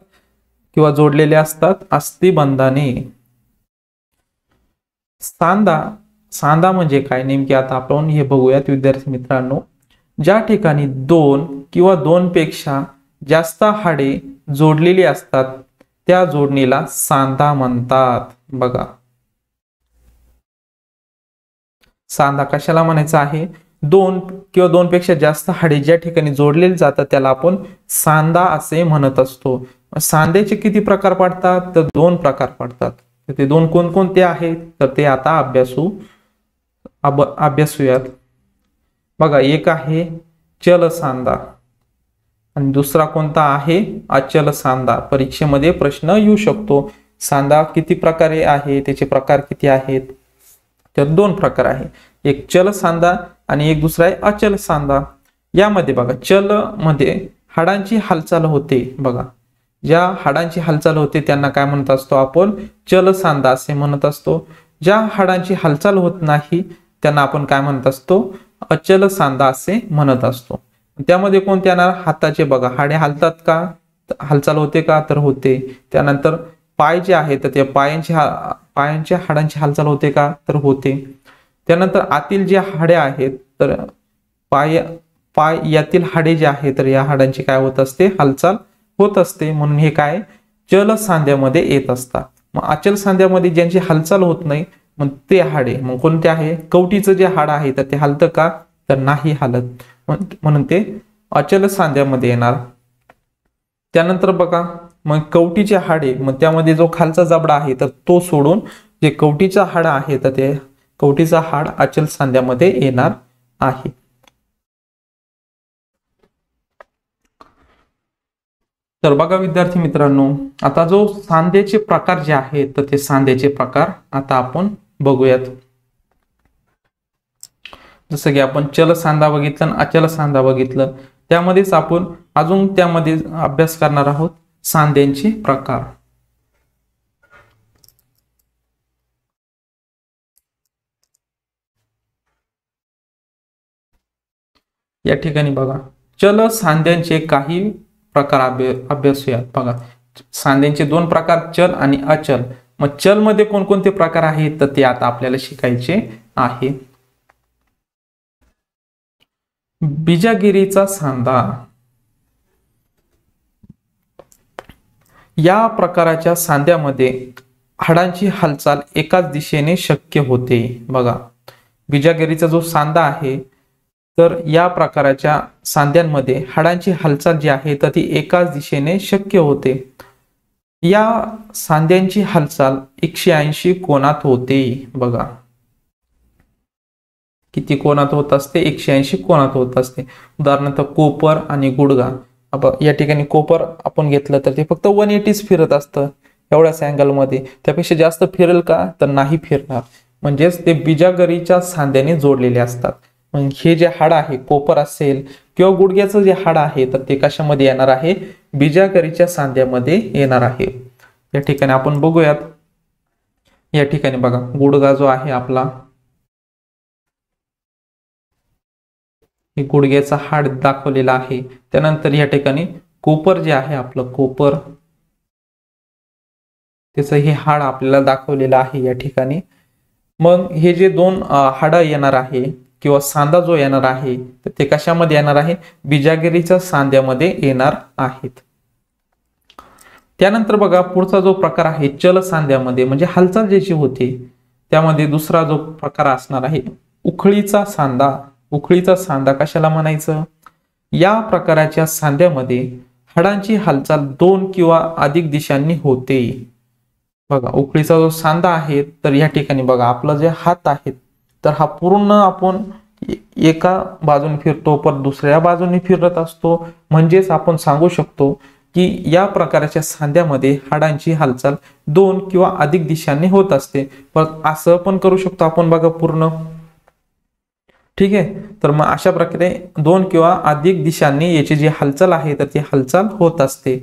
किंवा जोडलेले असतात, अस्थिबंधाने. सांधा म्हणजे काय नेमके आता आपण हे बघूयात विद्यार्थी मित्रांनो. ज्या ठिकाणी 2 किंवा 2 पेक्षा जास्त हाडे जोडलेली असतात त्या जोडणीला सांधा म्हणतात. बघा सांधा कशाला म्हणायचं आहे, 2 किंवा 2 पेक्षा जास्त हाडे ज्या ठिकाणी जोडलेली जातात त्याला आपण सांधा असे म्हणत असतो. सांध्याचे किती प्रकार पडतात, तर 2 प्रकार पडतात. ते 2 कोणकोणते आहेत तर ते आता अभ्यासूयात. बघा एक आहे चल सांधा आणि दुसरा कोणता आहे, अचल सांधा. परीक्षेमध्ये प्रश्न येऊ शकतो. सांधा किती प्रकारे आहे, त्याचे प्रकार किती आहेत त्यात दोन प्रकार आहे, एक चल सांधा आणि एक दुसरा आहे अचल सांधा. यामध्ये बघा चल मध्ये हाडांची हालचाल होते. बघा ज्या हाडांची हालचाल होते त्यांना काय म्हणत असतो आपण, चल सांधा असे म्हणत असतो. ज्या हाडांची हालचाल होत नाही त्यांना आपण काय म्हणत असतो, अचल सांधा असे म्हणत असतो. त्यामध्ये कोणते येणार, हाताचे बघा हाडे हालतात का, हालचाल होते का, तर होते. त्यानंतर पाय जे आहे तर ते पायांच्या हाडांची हालचाल होते का, तर होते. त्यानंतर आतील जे हाडे आहेत तर पाय यातील हाडे जे आहे तर या हाडांची काय होत असते, हालचाल होत असते. म्हणून हे काय चल सांध्यामध्ये येत असतात. मग अचल सांध्यामध्ये ज्यांची हालचाल होत नाही मग ते हाडे मग कोणते आहे, कवटीचं जे हाड आहे तर ते हालतं का, तर नाही हालत. म्हणून ते अचल सांध्यामध्ये येणार. त्यानंतर बघा मग कवटीचे हाडे, मग त्यामध्ये जो खालचा जबडा आहे तर तो सोडून जे कवटीचा हाड आहे तर ते कवटीचा हाड अचल सांध्यामध्ये येणार आहे. तर बघा विद्यार्थी मित्रांनो, आता जो सांध्याचे प्रकार जे आहेत तर ते सांध्याचे प्रकार आता आपण बघूयात. जसं की आपण चल सांधा बघितलं आणि अचल सांधा बघितलं, त्यामध्येच आपण अजून त्यामध्ये अभ्यास करणार आहोत सांध्यांचे प्रकार. या ठिकाणी बघा चल सांध्यांचे काही प्रकार अभ्यासूयात. बघा सांध्यांचे दोन प्रकार, चल आणि अचल. मग चल मध्ये कोणकोणते प्रकार आहेत तर ते आता आपल्याला शिकायचे आहे. बिजागिरीचा सांधा, या प्रकाराच्या सांध्यामध्ये हाडांची हालचाल एकाच दिशेने शक्य होते. बघा बिजागिरीचा जो सांधा आहे तर या प्रकाराच्या सांध्यांमध्ये हाडांची हालचाल जी आहे तर ती एकाच दिशेने शक्य होते. या सांध्यांची हालचाल 180 कोनात होते. बघा किती कोनात होत असते, 180 कोनात होत असते. उदाहरणार्थ कोपर आणि गुडघा. या ठिकाणी कोपर आपण घेतलं तर ते फक्त 180 फिरत असतं एवढ्याच अँगल मध्ये, त्यापेक्षा जास्त फिरेल का, तर नाही फिरणार. म्हणजेच ते बिजागरीच्या सांध्याने जोडलेले असतात. मग हे जे हाड आहे कोपर असेल किंवा गुडघ्याचं जे हाड आहे तर ते कशामध्ये येणार आहे, बिजागरीच्या सांध्यामध्ये येणार आहे. या ठिकाणी आपण बघूयात. या ठिकाणी बघा गुडघा जो आहे आपला, हे गुडघ्याचा हाड दाखवलेला आहे. त्यानंतर या ठिकाणी कोपर जे आहे आपलं कोपर, त्याचं हे हाड आपल्याला दाखवलेलं आहे या ठिकाणी. मग हे जे दोन हाड येणार आहे किंवा सांधा जो येणार आहे तर ते कशामध्ये येणार आहे, बिजागिरीच्या सांध्यामध्ये येणार आहेत. त्यानंतर बघा पुढचा जो प्रकार आहे चल सांध्यामध्ये, म्हणजे हालचाल ज्याची होते त्यामध्ये दुसरा जो प्रकार असणार आहे उखळीचा सांधा. उखळीचा सांधा कशाला म्हणायचं, या प्रकाराच्या सांध्यामध्ये हाडांची हालचाल 2 किंवा अधिक दिशांनी होते. बघा उखळीचा जो सांधा आहे तर या ठिकाणी बघा आपला जे हात आहे तर हा पूर्ण आपण एका बाजूने फिरतो परत दुसऱ्या बाजूने फिरत असतो. म्हणजेच आपण सांगू शकतो की या प्रकारच्या सांध्यामध्ये हाडांची हालचाल 2 किंवा अधिक दिशांनी होत असते. परत असं पण करू शकतो आपण बघा पूर्ण, ठीक आहे. तर मग अशा प्रकारे 2 किंवा अधिक दिशांनी याची जी हालचाल आहे तर ती हालचाल होत असते.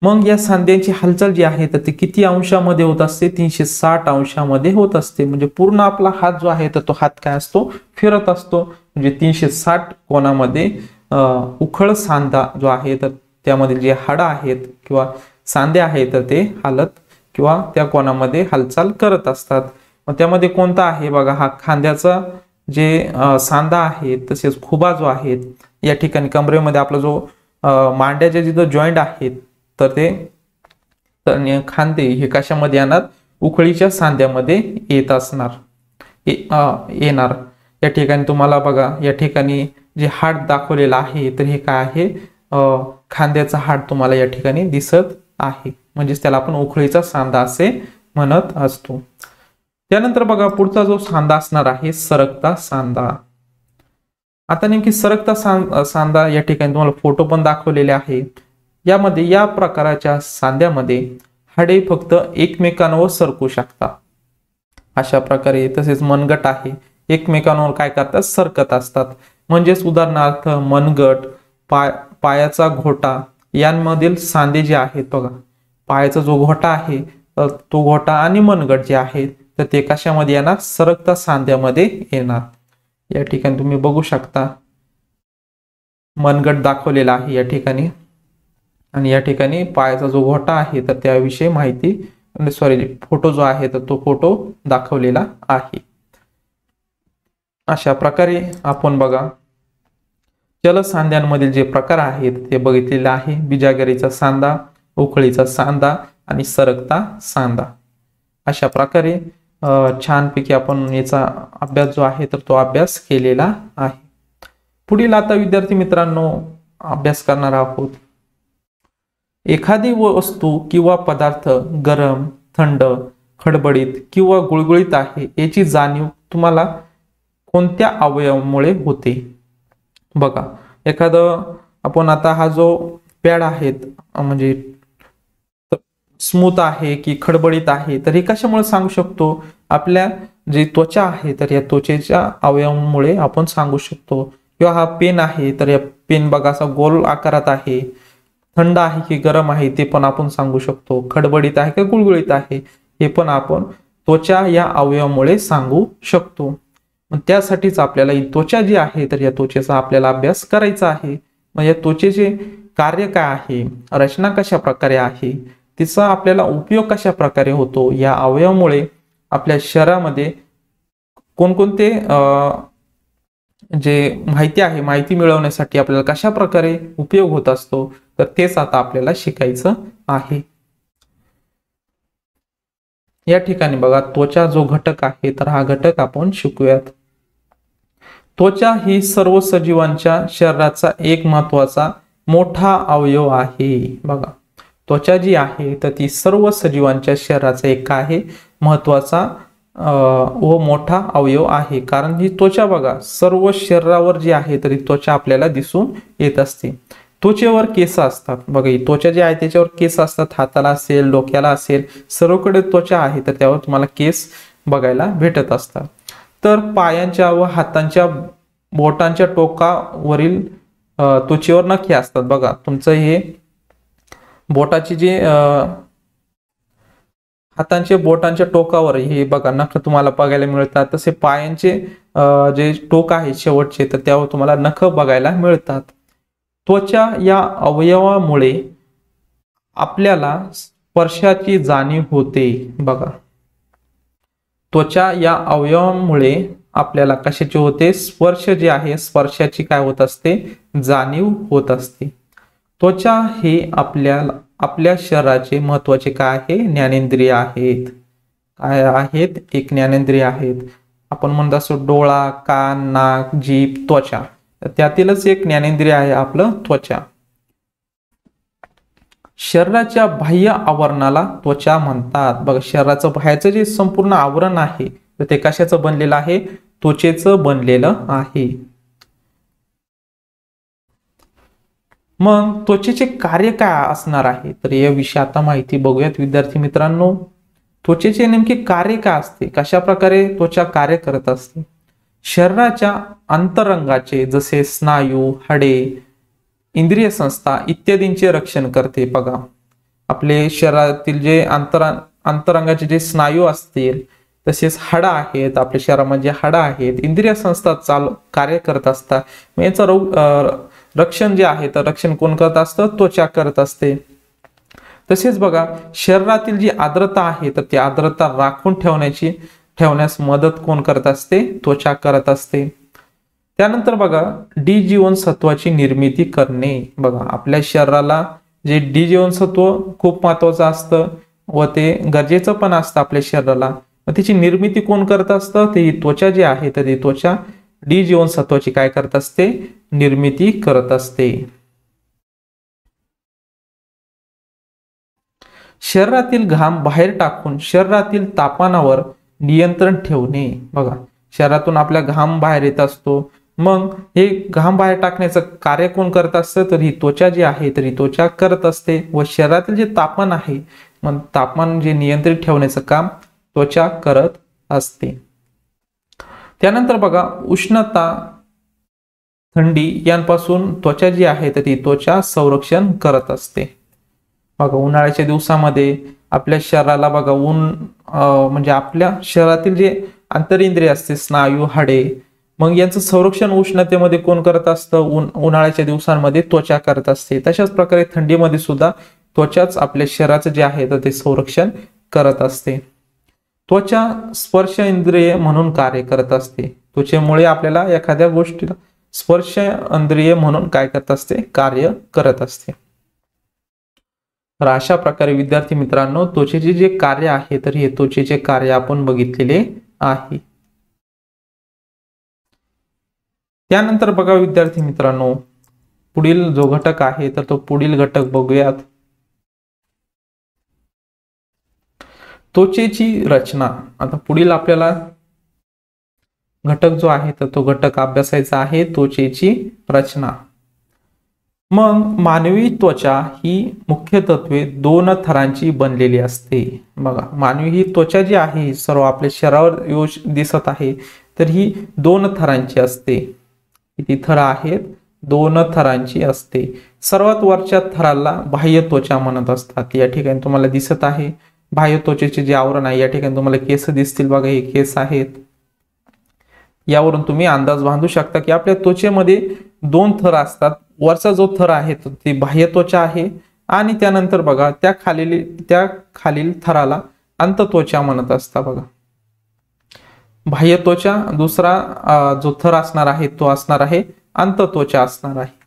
मग या सांध्यांची हालचाल जी आहे तर ती किती अंशामध्ये होत असते, 360 अंशामध्ये होत असते. म्हणजे पूर्ण आपला हात जो आहे तर तो हात काय असतो, फिरत असतो. म्हणजे 360 कोनामध्ये उखळ सांधा जो आहे तर त्यामधील जे हाडं आहेत किंवा सांधे आहेत तर ते हालत किंवा त्या कोनामध्ये हालचाल करत असतात. मग त्यामध्ये कोणता आहे बघा, हा खांद्याचा जे सांधा आहे, तसेच खुबा जो आहे या ठिकाणी कमरेमध्ये आपला जो मांड्याचे जिथं जॉईंट आहेत तर ते खांदे हे कशामध्ये येणार, उखळीच्या सांध्यामध्ये येत असणार येणार. या ठिकाणी तुम्हाला बघा या ठिकाणी जे हाड दाखवलेलं आहे तर हे काय आहे, खांद्याचा हाड तुम्हाला या ठिकाणी दिसत आहे. म्हणजेच त्याला आपण उखळीचा सांधा असे म्हणत असतो. त्यानंतर बघा पुढचा जो सांधा असणार आहे सरकता सांधा. आता नेमकी सरकता सांधा या ठिकाणी तुम्हाला फोटो पण दाखवलेले आहे. यामध्ये या प्रकाराच्या सांध्यामध्ये हाडे फक्त एकमेकांवर सरकू शकतात. अशा प्रकारे तसेच मनगट आहे एकमेकांवर काय करतात सरकत असतात. म्हणजेच उदाहरणार्थ मनगट, पायाचा घोटा यांमधील सांधे जे आहेत बघा, पायाचा जो घोटा आहे तर तो घोटा आणि मनगट जे आहेत तर ते कशामध्ये येणार, सरकता सांध्यामध्ये येणार. या ठिकाणी तुम्ही बघू शकता मनगट दाखवलेला आहे या ठिकाणी आणि या ठिकाणी पायाचा जो घोटा आहे तर त्याविषयी माहिती फोटो जो आहे तर तो फोटो दाखवलेला आहे. अशा प्रकारे आपण बघा जलसांध्यांमधील जे प्रकार आहेत ते बघितलेले आहे. बिजागरीचा सांधा, उखळीचा सांधा आणि सरकता सांधा. अशा प्रकारे छानपैकी आपण याचा अभ्यास जो आहे तर तो अभ्यास केलेला आहे. पुढील आता विद्यार्थी मित्रांनो अभ्यास करणार आहोत. एखादी वस्तू किंवा पदार्थ गरम, थंड, खडबडीत किंवा गुळगुळीत आहे याची जाणीव तुम्हाला कोणत्या अवयवामुळे होते. बघा एखादं आपण आता हा जो पॅड आहे म्हणजे स्मूथ आहे की खडबडीत आहे तर हे कशामुळे सांगू शकतो, आपल्या जी त्वचा आहे तर या त्वचेच्या अवयवामुळे आपण सांगू शकतो. किंवा हा पेन आहे तर या पेन बघा असा गोल आकारात आहे, थंड आहे की गरम आहे ते पण आपण सांगू शकतो, खडबडीत आहे की गुळगुळीत आहे हे पण आपण त्वचा या अवयवामुळे सांगू शकतो. त्यासाठीच आपल्याला ही त्वचा जी आहे तर या त्वचेचा आपल्याला अभ्यास करायचा आहे. मग या त्वचेचे कार्य काय आहे, रचना कशा प्रकारे आहे, तिचा आपल्याला उपयोग कशा प्रकारे होतो, या अवयवामुळे आपल्या शरीरामध्ये कोणकोणते जे माहिती आहे माहिती मिळवण्यासाठी आपल्याला कशा प्रकारे उपयोग होत असतो तर तेच आता आपल्याला शिकायचं आहे. या ठिकाणी बघा त्वचा जो घटक आहे तर हा घटक आपण शिकूयात. त्वचा ही सर्व सजीवांच्या शरीराचा एक महत्वाचा मोठा अवयव आहे. बघा त्वचा जी आहे तर ती सर्व सजीवांच्या शरीराचा एक आहे महत्वाचा व मोठा अवयव आहे. कारण ही त्वचा बघा सर्व शरीरावर जी आहे तरी त्वचा आपल्याला दिसून येत असते. त्वचेवर केस असतात बघा, ही त्वचा जी आहे त्याच्यावर केस असतात, हाताला असेल, डोक्याला असेल, सर्वकडे त्वचा आहे तर त्यावर तुम्हाला केस बघायला भेटत असतात. तर पायांच्या व हातांच्या बोटांच्या टोकावरील त्वचेवर नखे असतात. बघा तुमचं हे बोटाची जे हातांच्या बोटांच्या टोकावर हे बघा नख तुम्हाला बघायला मिळतात. तसे पायांचे जे टोक आहे शेवटचे तर त्यावर तुम्हाला नख बघायला मिळतात. त्वचा या अवयवामुळे आपल्याला स्पर्शाची जाणीव होते. बघा त्वचा या अवयवामुळे आपल्याला कशाची होते, स्पर्श जे आहे स्पर्शाची काय होत असते, जाणीव होत असते. त्वचा हे आपल्या शरीराचे महत्वाचे काय आहे, ज्ञानेंद्रिय आहेत. काय आहेत, एक ज्ञानेंद्रिय आहेत. आपण म्हणतो असं डोळा, कान, नाक, जीभ, त्वचा, त्यातीलच एक ज्ञानेंद्रिय आहे आपलं त्वचा. शरीराच्या बाह्य आवरणाला त्वचा म्हणतात. बघा शरीराचं बाहेरचं जे संपूर्ण आवरण आहे तर ते कशाचं बनलेलं आहे, त्वचेचं बनलेलं आहे. मग त्वचेचे कार्य काय असणार आहे तर याविषयी आता माहिती बघूयात विद्यार्थी मित्रांनो. त्वचेचे नेमके कार्य काय असते, कशा प्रकारे त्वचा कार्य करत असते. शरीराच्या अंतरंगाचे जसे स्नायू, हाडे, इंद्रिय संस्था इत्यादींचे रक्षण करते. बघा आपले शरीरातील जे अंतरंगाचे जे स्नायू असतील, तसेच हाडं आहेत, आपल्या शरीरामध्ये हाडं आहेत, इंद्रिय संस्था कार्य करत असतात. मग याचं रक्षण जे आहे तर रक्षण कोण करत असतं, त्वचा करत असते. तसेच बघा शरीरातील जी आर्द्रता आहे तर ती आर्द्रता राखून ठेवण्यास मदत कोण करत असते, त्वचा करत असते. त्यानंतर बघा डी जीवनसत्वाची निर्मिती करणे. बघा आपल्या शरीराला जे डी जीवनसत्व खूप महत्वाचं असतं व ते गरजेचं पण असतं आपल्या शरीराला. मग त्याची निर्मिती कोण करत असतं, ती त्वचा जी आहे तर ती त्वचा डी जीवनसत्वाची काय करत असते, निर्मिती करत असते. शरीरातील घाम बाहेर टाकून शरीरातील तापमानावर नियंत्रण ठेवणे. बघा शरीरातून आपल्या घाम बाहेर येत असतो, मग हे घाम बाहेर टाकण्याचं कार्य कोण करत असतं तर ही त्वचा जी आहे तर ही त्वचा करत असते. व शरीरातील जे तापमान आहे मग तापमान जे नियंत्रित ठेवण्याचं काम त्वचा करत असते। त्यानंतर बघा उष्णता, थंडी यांपासून त्वचा जी आहे तर ती त्वचा संरक्षण करत असते। बघा उन्हाळ्याच्या दिवसामध्ये आपल्या शरीराला बघा ऊन म्हणजे आपल्या शरीरातील जे आंतरिंद्रिय असते, स्नायू, हाडे, मग यांचं संरक्षण उष्णतेमध्ये कोण करत असतं? उन्हाळ्याच्या दिवसांमध्ये त्वचा करत असते। तशाच प्रकारे थंडीमध्ये सुद्धा त्वचाच आपल्या शरीराचं जे आहे तर ते संरक्षण करत असते। त्वचा स्पर्श इंद्रिय म्हणून कार्य करत असते। त्वचेमुळे आपल्याला एखाद्या गोष्टीला स्पर्श इंद्रिय म्हणून काय करत असते? कार्य करत असते। तर अशा प्रकारे विद्यार्थी मित्रांनो त्वचेचे जे कार्य आहे तर हे त्वचेचे कार्य आपण बघितलेले आहे। त्यानंतर बघा विद्यार्थी मित्रांनो पुढील जो घटक आहे तर तो पुढील घटक बघूयात। त्वचेची रचना। आता पुढील आपल्याला घटक जो आहे तर तो घटक अभ्यासायचा आहे, त्वचेची रचना। मग मानवी त्वचा ही मुख्यत्वे 2 थरांची बनलेली असते। बघा मानवी ही त्वचा जी आहे सर्व आपल्या शरीरावर दिसत आहे तर ही 2 थरांची असते। किती थर आहेत? 2 थरांची असते। सर्वात वरच्या थराला बाह्य त्वचा म्हणत असतात। या ठिकाणी तुम्हाला दिसत आहे बाह्य त्वचेचे जे आवरण आहे, या ठिकाणी तुम्हाला केस दिसतील बघा, हे केस आहेत। यावरून तुम्ही अंदाज बांधू शकता की आपल्या त्वचेमध्ये 2 थर असतात। वरचा जो थर आहे तो ती बाह्य त्वचा आहे आणि त्यानंतर बघा त्या खालील थराला अंतत्वचा म्हणत असतात। बघा बाह्य त्वचा, दुसरा जो थर असणार आहे तो असणार आहे अंतत्वचा असणार आहे।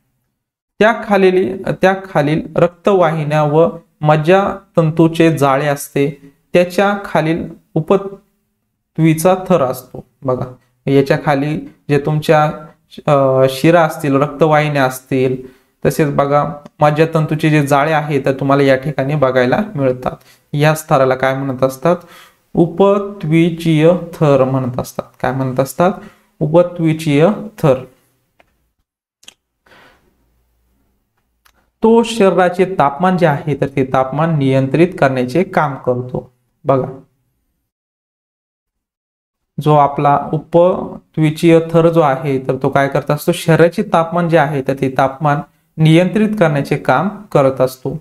त्या खालील रक्तवाहिन्या व मज्जातंतूचे जाळे असते, त्याच्या खालील उपत्वीचा थर असतो। बघा याच्या खाली जे तुमच्या शिरा असतील, रक्तवाहिन्या असतील, तसेच बघा मज्जातंतूचे जे जाळे आहेत तर तुम्हाला या ठिकाणी बघायला मिळतात। या स्तराला काय म्हणत असतात? उपत्वीचीय थर म्हणत असतात। काय म्हणत असतात? उपत्वीचीय थर। तो शरीराचे तापमान जे आहे तर ते तापमान नियंत्रित करण्याचे काम करतो। बघा जो आपला उपत्वीचीय थर जो आहे तर तो काय करत असतो? शरीराचे तापमान जे आहे तर ते तापमान नियंत्रित करण्याचे काम करत असतो।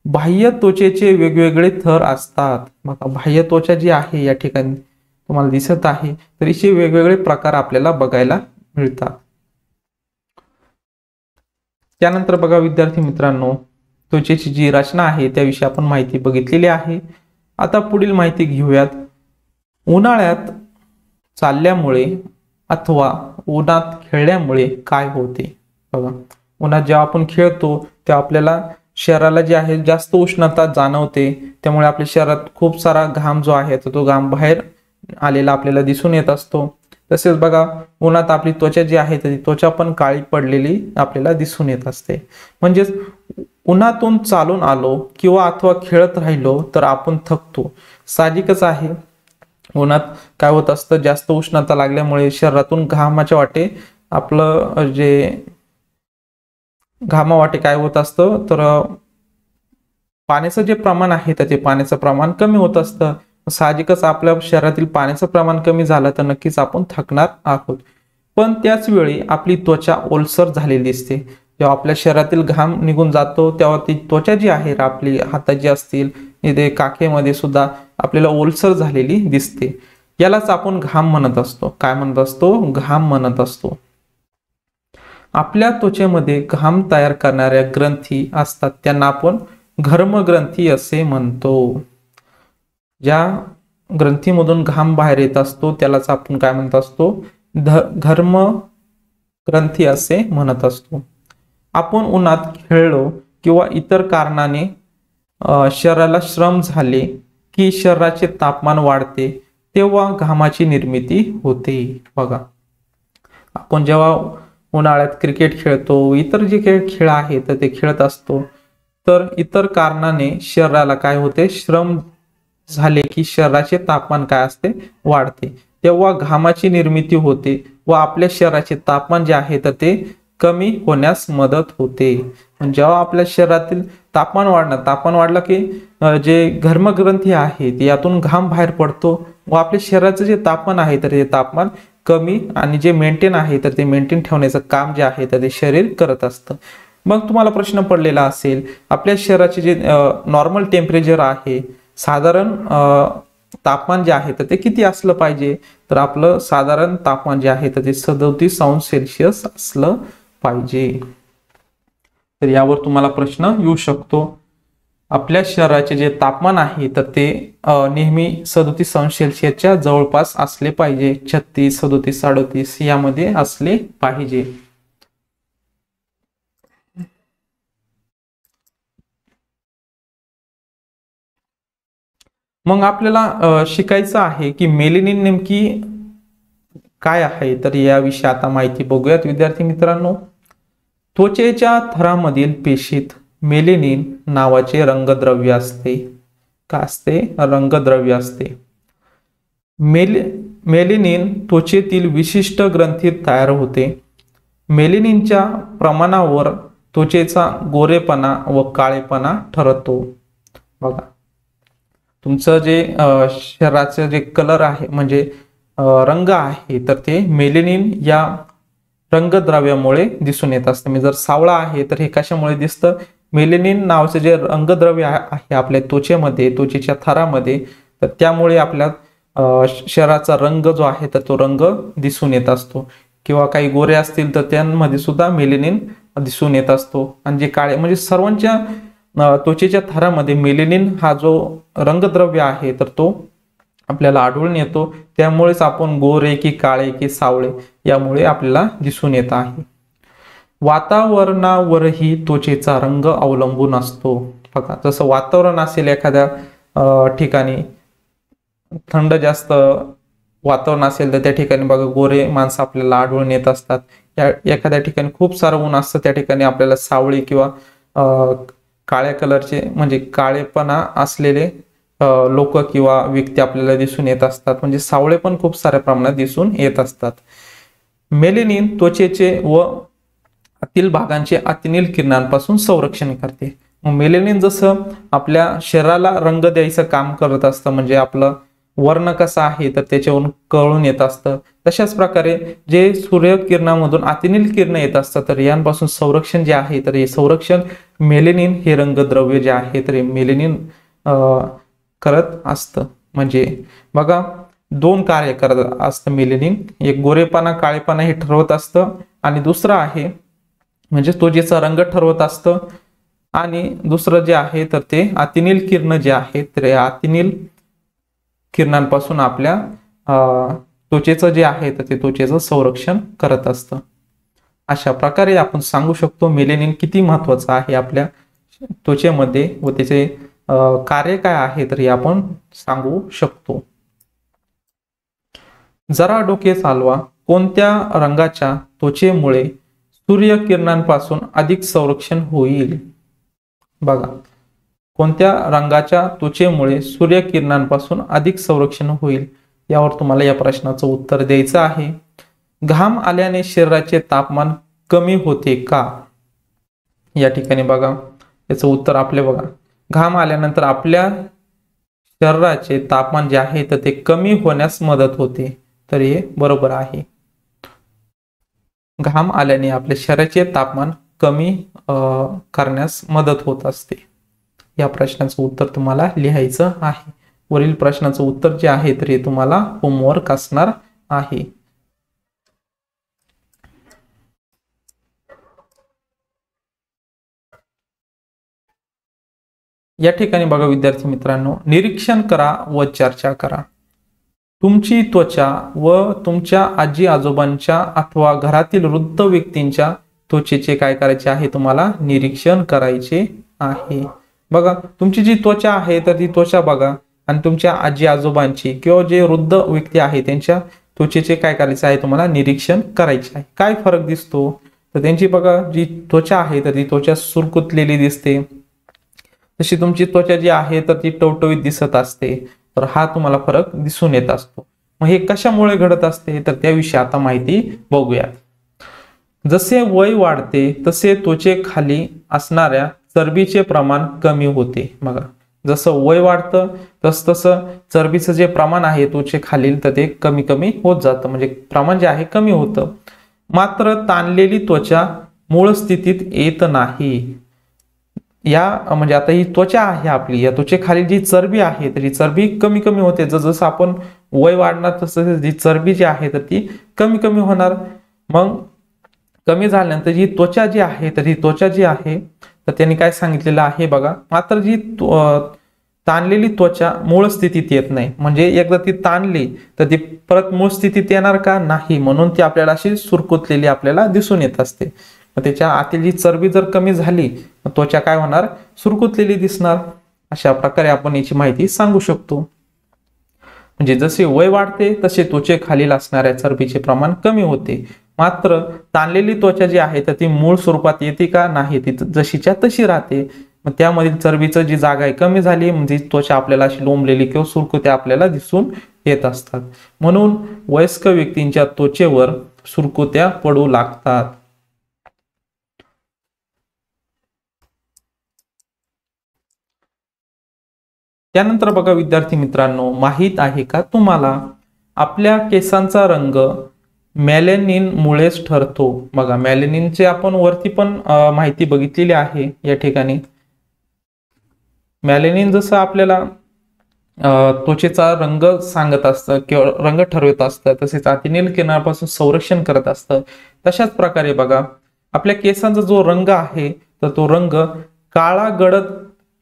बाह्य त्वचेचे वेगवेगळे थर असतात। बघा बाह्य त्वचा जी आहे या ठिकाणी तुम्हाला दिसत आहे तर इथे वेगवेगळे प्रकार आपल्याला बघायला मिळतात। त्यानंतर बघा विद्यार्थी मित्रांनो त्वचेची जी रचना आहे त्याविषयी आपण माहिती बघितलेली आहे। आता पुढील माहिती घेऊयात। उन्हाळ्यात चालल्यामुळे अथवा उन्हात खेळल्यामुळे काय होते? बघा उन्हात जेव्हा आपण खेळतो तेव्हा आपल्याला शरीराला जे आहे जास्त उष्णता जाणवते, त्यामुळे आपल्या शरीरात खूप सारा घाम जो आहे तो घाम बाहेर आलेला आपल्याला दिसून येत असतो। तसेच बघा उन्हात आपली त्वचा जी आहे ती त्वचा पण काळी पडलेली आपल्याला दिसून येत असते। म्हणजेच उन्हातून चालून आलो किंवा अथवा खेळत राहिलो तर आपण थकतो। साहजिकच आहे उन्हात काय होत असतं, जास्त उष्णता लागल्यामुळे शरीरातून घामाच्या वाटे आपलं जे घामावाटे काय होत असतं तर पाण्याचं जे प्रमाण आहे तर ते पाण्याचं प्रमाण कमी होत असतं। साहजिकच आपल्या शरीरातील पाण्याचं प्रमाण कमी झालं तर नक्कीच आपण थकणार आहोत। पण त्याच वेळी आपली त्वचा ओलसर झालेली दिसते। जेव्हा आपल्या शरीरातील घाम निघून जातो तेव्हा ती त्वचा जी आहे आपली हाताची असतील, इथे काखेमध्ये सुद्धा आपल्याला ओलसर झालेली दिसते। यालाच आपण घाम म्हणत असतो। काय म्हणत असतो? घाम म्हणत असतो। आपल्या त्वचेमध्ये घाम तयार करणाऱ्या ग्रंथी असतात, त्यांना आपण घर्मग्रंथी असे म्हणतो। ज्या ग्रंथीमधून घाम बाहेर येत असतो त्यालाच आपण काय म्हणत असतो? घर्मग्रंथी असे म्हणत असतो। आपण उन्हात खेळलो किंवा इतर कारणाने शरीराला श्रम झाले की शरीराचे तापमान वाढते, तेव्हा घामाची निर्मिती होते। बघा आपण जेव्हा उन्हाळ्यात क्रिकेट खेळतो, इतर जे काही खेळ आहे तर ते खेळत असतो, तर इतर कारणाने शरीराला काय होते? श्रम झाले की शरीराचे तापमान काय असते? वाढते, तेव्हा घामाची निर्मिती होते व आपल्या शरीराचे तापमान जे आहे तर ते कमी होण्यास मदत होते। जेव्हा आपल्या शरीरातील तापमान वाढलं की जे घर्मग्रंथी आहे यातून घाम बाहेर पडतो व आपल्या शरीराचं जे तापमान आहे तर ते तापमान कमी आणि जे मेंटेन आहे तर ते मेंटेन ठेवण्याचं काम जे आहे तर ते शरीर करत असतं. मग तुम्हाला प्रश्न पडलेला असेल, आपल्या शरीराचे जे नॉर्मल टेम्परेचर आहे, साधारण तापमान जे आहे तर ते किती असलं पाहिजे, तर आपलं साधारण तापमान जे आहे तर ते 37°C असलं पाहिजे. तर यावर तुम्हाला प्रश्न येऊ शकतो. आपल्या शरीराचे जे तापमान आहे तर ते नेहमी 37°C जवळपास असले पाहिजे. 36, 37, 38 यामध्ये असले पाहिजे. मग आपल्याला शिकायचं आहे की मेलेनिन नेमकी काय आहे, तर याविषयी आता माहिती बघूयात विद्यार्थी मित्रांनो. त्वचेच्या थरामधील पेशीत मेलेनिन नावाचे रंगद्रव्य असते. काय असते? रंगद्रव्य असते. मेलेनिन त्वचेतील विशिष्ट ग्रंथीत तयार होते. मेलेनिनच्या प्रमाणावर त्वचेचा गोरेपणा व काळेपणा ठरतो. बघा, तुमचं जे शरीराचं जे कलर आहे म्हणजे रंग आहे तर ते मेलेनिन या रंगद्रव्यामुळे दिसून येत असतं. म्हणजे जर सावळा आहे तर हे कशामुळे दिसतं? मेलेनिन नावाचं जे रंगद्रव्य आहे आपल्या त्वचेमध्ये, त्वचेच्या थरामध्ये, तर त्यामुळे आपल्या शरीराचा रंग जो आहे तर तो रंग दिसून येत असतो. किंवा काही गोरे असतील तर त्यांमध्ये सुद्धा मेलेनिन दिसून येत असतो. आणि जे काळे म्हणजे सर्वांच्या त्वचेच्या थरामध्ये मेलेनिन हा जो रंगद्रव्य आहे तर तो आपल्याला आढळून येतो. त्यामुळेच आपण गोरे की काळे की सावळे यामुळे आपल्याला दिसून येत आहे. वातावरणावरही त्वचेचा रंग अवलंबून असतो. बघा, जसं वातावरण असेल एखाद्या ठिकाणी थंड जास्त वातावरण असेल तर त्या ठिकाणी बघा गोरे माणसं आपल्याला आढळून येत असतात. एखाद्या ठिकाणी खूप सारं ऊन असतं त्या ठिकाणी आपल्याला सावळी किंवा काळ्या कलरचे म्हणजे काळेपणा असलेले लोक किंवा व्यक्ती आपल्याला दिसून येत असतात. म्हणजे सावळे पण खूप साऱ्या प्रमाणात दिसून येत असतात. मेलेनिन त्वचेचे व आतील भागांचे अतिनील किरणांपासून संरक्षण करते. मग मेलेनिन जसं आपल्या शरीराला रंग द्यायचं काम करत असतं, म्हणजे आपलं वर्ण कसा आहे तर त्याच्यावरून कळून येत असतं, तशाच प्रकारे जे सूर्यकिरणामधून अतिनील किरण येत असतात तर यांपासून संरक्षण जे आहे तर हे संरक्षण मेलेनिन हे रंगद्रव्य जे आहे तर मेलेनिन करत असतं. म्हणजे बघा, दोन कार्य करत असतं मेलेनिन. एक गोरेपणा काळेपणा हे ठरवत असतं आणि दुसरं आहे म्हणजे त्वचेचा रंग ठरवत असतं. आणि दुसरं जे आहे तर ते अतिनील किरण जे आहे तर अतिनील किरणांपासून आपल्या त्वचेचं जे आहे तर ते त्वचेचं संरक्षण करत असतं. अशा प्रकारे आपण सांगू शकतो मेलेनिन किती महत्वाचं आहे आपल्या त्वचेमध्ये व त्याचे कार्य काय आहे तर हे आपण सांगू शकतो. जरा डोके चालवा. कोणत्या रंगाच्या त्वचेमुळे सूर्यकिरणांपासून अधिक संरक्षण होईल? बघा, कोणत्या रंगाच्या त्वचेमुळे सूर्यकिरणांपासून अधिक संरक्षण होईल यावर तुम्हाला या प्रश्नाचं उत्तर द्यायचं आहे. घाम आल्याने शरीराचे तापमान कमी होते का? या ठिकाणी बघा, याचं उत्तर आपले बघा, घाम आल्यानंतर आपल्या शरीराचे तापमान जे आहे तर ते कमी होण्यास मदत होते. तर हे बरोबर आहे. घाम आल्याने आपल्या शरीराचे तापमान कमी करण्यास मदत होत असते. या प्रश्नाचं उत्तर तुम्हाला लिहायचं आहे. वरील प्रश्नाचं उत्तर जे आहे तर हे तुम्हाला होमवर्क असणार आहे. या ठिकाणी बघा विद्यार्थी मित्रांनो, निरीक्षण करा व चर्चा करा. तुमची त्वचा व तुमच्या आजी आजोबांच्या अथवा घरातील वृद्ध व्यक्तींच्या त्वचेचे काय करायचे आहे? तुम्हाला निरीक्षण करायचे आहे. बघा, तुमची जी त्वचा आहे तर ती त्वचा बघा आणि तुमच्या आजी आजोबांची किंवा जे वृद्ध व्यक्ती आहे त्यांच्या त्वचेचे काय करायचे आहे? तुम्हाला निरीक्षण करायचे आहे. काय फरक दिसतो? तर त्यांची बघा जी त्वचा आहे तर ती त्वचा सुरकुतलेली दिसते, तशी तुमची त्वचा जी आहे तर ती टवटवीत दिसत असते. तर हा तुम्हाला फरक दिसून येत असतो. मग हे कशामुळे घडत असते तर त्याविषयी आता माहिती बघूयात. जसे वय वाढते तसे त्वचेखाली असणाऱ्या चरबीचे प्रमाण कमी होते. बघा, जसं वय वाढतं तसं चरबीचं जे प्रमाण आहे त्वचेखालील तर ते कमी कमी होत जातं, म्हणजे प्रमाण जे आहे कमी होतं. मात्र ताणलेली त्वचा मूळ स्थितीत येत नाही. या म्हणजे आता ही त्वचा आहे आपली, या त्वचेखाली जी चरबी आहे तर ही चरबी कमी कमी होते. जसं आपण वय वाढणार तसं जी चरबी जी आहे तर ती कमी कमी होणार. मग कमी झाल्यानंतर जी त्वचा जी आहे तर ही त्वचा जी आहे तर त्यांनी काय सांगितलेलं आहे बघा, मात्र जी ताणलेली त्वचा मूळ स्थितीत येत नाही. म्हणजे एकदा ती ताणली तर ती परत मूळ स्थितीत येणार का नाही, म्हणून ती आपल्याला अशी सुरकुतलेली आपल्याला दिसून येत असते. मग त्याच्या आतील जी चरबी जर कमी झाली त्वचा काय होणार, सुरकुतलेली दिसणार. अशा प्रकारे आपण याची माहिती सांगू शकतो. म्हणजे जसे वय वाढते तसे त्वचेखालील असणाऱ्या चरबीचे प्रमाण कमी होते. मात्र ताणलेली त्वचा जी आहे तर ती मूळ स्वरूपात येते का नाही, ती जशीच्या तशी राहते. मग त्यामधील चरबीचं जी जागा आहे कमी झाली म्हणजे त्वचा आपल्याला अशी लोंबलेली किंवा सुरकुत्या आपल्याला दिसून येत असतात. म्हणून वयस्क व्यक्तींच्या त्वचेवर सुरकुत्या पडू लागतात. त्यानंतर बघा विद्यार्थी मित्रांनो, माहित आहे का तुम्हाला आपल्या केसांचा रंग मेलॅनिन मुळेच ठरतो. बघा मेलॅनिनचे आपण वरती पण माहिती बघितलेली आहे. या ठिकाणी मेलॅनिन जसं आपल्याला त्वचेचा रंग सांगत असतं किंवा रंग ठरवत असतं, तसेच अतिनील किरणापासून संरक्षण करत असतं. तशाच प्रकारे बघा आपल्या केसांचा जो रंग आहे तर तो रंग काळा गडद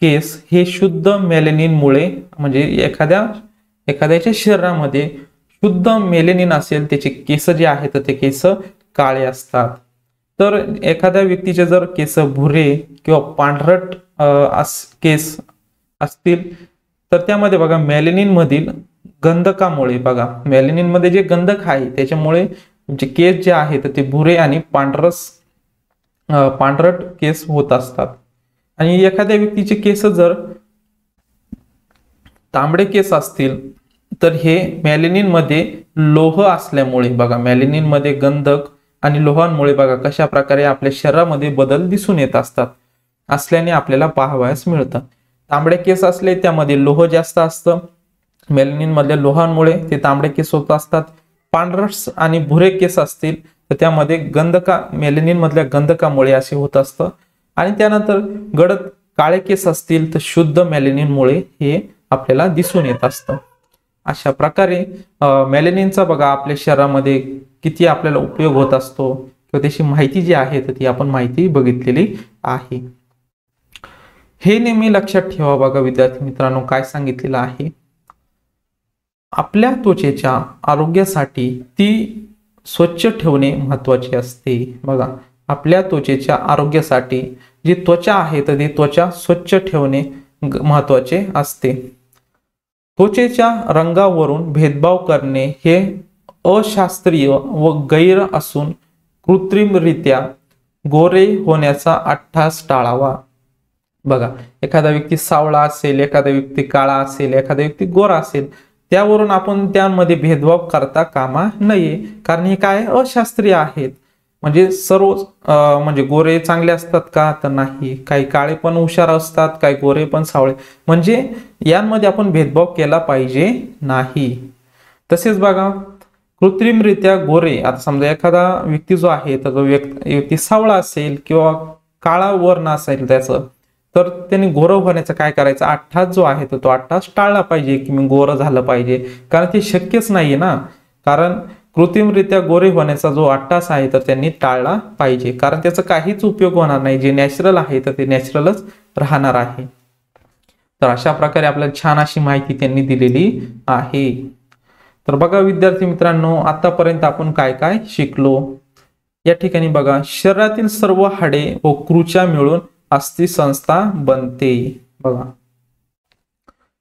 केस हे शुद्ध मेलॅनिन मुळे, म्हणजे एखाद्याच्या शरीरामध्ये शुद्ध मेलॅनिन असेल त्याचे केस जे आहेत तर ते केस काळे असतात. तर एखाद्या व्यक्तीचे जर केस भुरे किंवा पांढरट केस असतील तर त्यामध्ये बघा मेलॅनिन मधील गंधकामुळे, बघा मेलॅनिन मध्ये जे गंधक आहे त्याच्यामुळे जे केस जे आहेत ते भुरे आणि पांढरट केस होत असतात. आणि एखाद्या व्यक्तीचे केस जर तांबडे केस असतील तर हे मेलॅनिन मध्ये लोह असल्यामुळे, बघा मेलॅनिन मध्ये गंधक आणि लोहांमुळे बघा कशा प्रकारे आपल्या शरीरामध्ये बदल दिसून येत असल्याने आपल्याला पाहावयास मिळतं. तांबडे केस असले त्यामध्ये लोह जास्त असतं, मेलॅनिन मधल्या लोहांमुळे ते तांबडे केस होत असतात. पांढरट आणि भुरे केस असतील तर त्यामध्ये मेलॅनिन मधल्या गंधकामुळे असे होत असतं. आणि त्यानंतर गडद काळे केस असतील तर शुद्ध मेलॅनिन मुळे हे आपल्याला दिसून येत असतं. अशा प्रकारे मेलॅनिनचा बघा आपल्या शरीरामध्ये किती आपल्याला उपयोग होत असतो किंवा त्याची माहिती जी आहे तर ती आपण माहिती बघितलेली आहे. हे नेहमी लक्षात ठेवा. बघा विद्यार्थी मित्रांनो काय सांगितलेलं आहे, आपल्या त्वचेच्या आरोग्यासाठी ती स्वच्छ ठेवणे महत्वाचे असते. बघा आपल्या त्वचेच्या आरोग्यासाठी जी त्वचा आहे तर ती त्वचा स्वच्छ ठेवणे महत्वाचे असते. त्वचेच्या रंगावरून भेदभाव करणे हे अशास्त्रीय व गैर असून कृत्रिमरित्या गोरे होण्याचा अट्टास टाळावा. बघा एखादा व्यक्ती सावळा असेल, एखादा व्यक्ती काळा असेल, एखादा व्यक्ती गोरा असेल, त्यावरून आपण त्यामध्ये भेदभाव करता कामा नये, कारण हे काय अशास्त्रीय आहेत. म्हणजे सर्व म्हणजे गोरे चांगले असतात का तर नाही, काही काळे पण हुशार असतात, काही गोरे पण सावळे, म्हणजे यांमध्ये आपण भेदभाव केला पाहिजे नाही. तसेच बघा कृत्रिमरित्या गोरे, आता समजा एखादा व्यक्ती जो आहे तर तो व्यक्ती सावळा असेल किंवा काळा वर्ण असेल त्याचं, तर त्यांनी गोरं होण्याचं काय करायचं, अट्टास जो आहे तर तो अट्टास टाळला पाहिजे की मी गोरं झालं पाहिजे, कारण ते शक्यच नाहीये ना. कारण कृत्रिमरित्या गोरे होण्याचा जो अट्टास आहे तर त्यांनी टाळला पाहिजे, कारण त्याचा काहीच उपयोग होणार नाही. जे नॅचरल आहे तर ते नॅचरलच राहणार आहे. तर अशा प्रकारे आपल्याला छान अशी माहिती त्यांनी दिलेली आहे. तर बघा विद्यार्थी मित्रांनो, आतापर्यंत आपण काय काय शिकलो. या ठिकाणी बघा शरीरातील सर्व हाडे व कृच्या मिळून अस्थिसंस्था बनते. बघा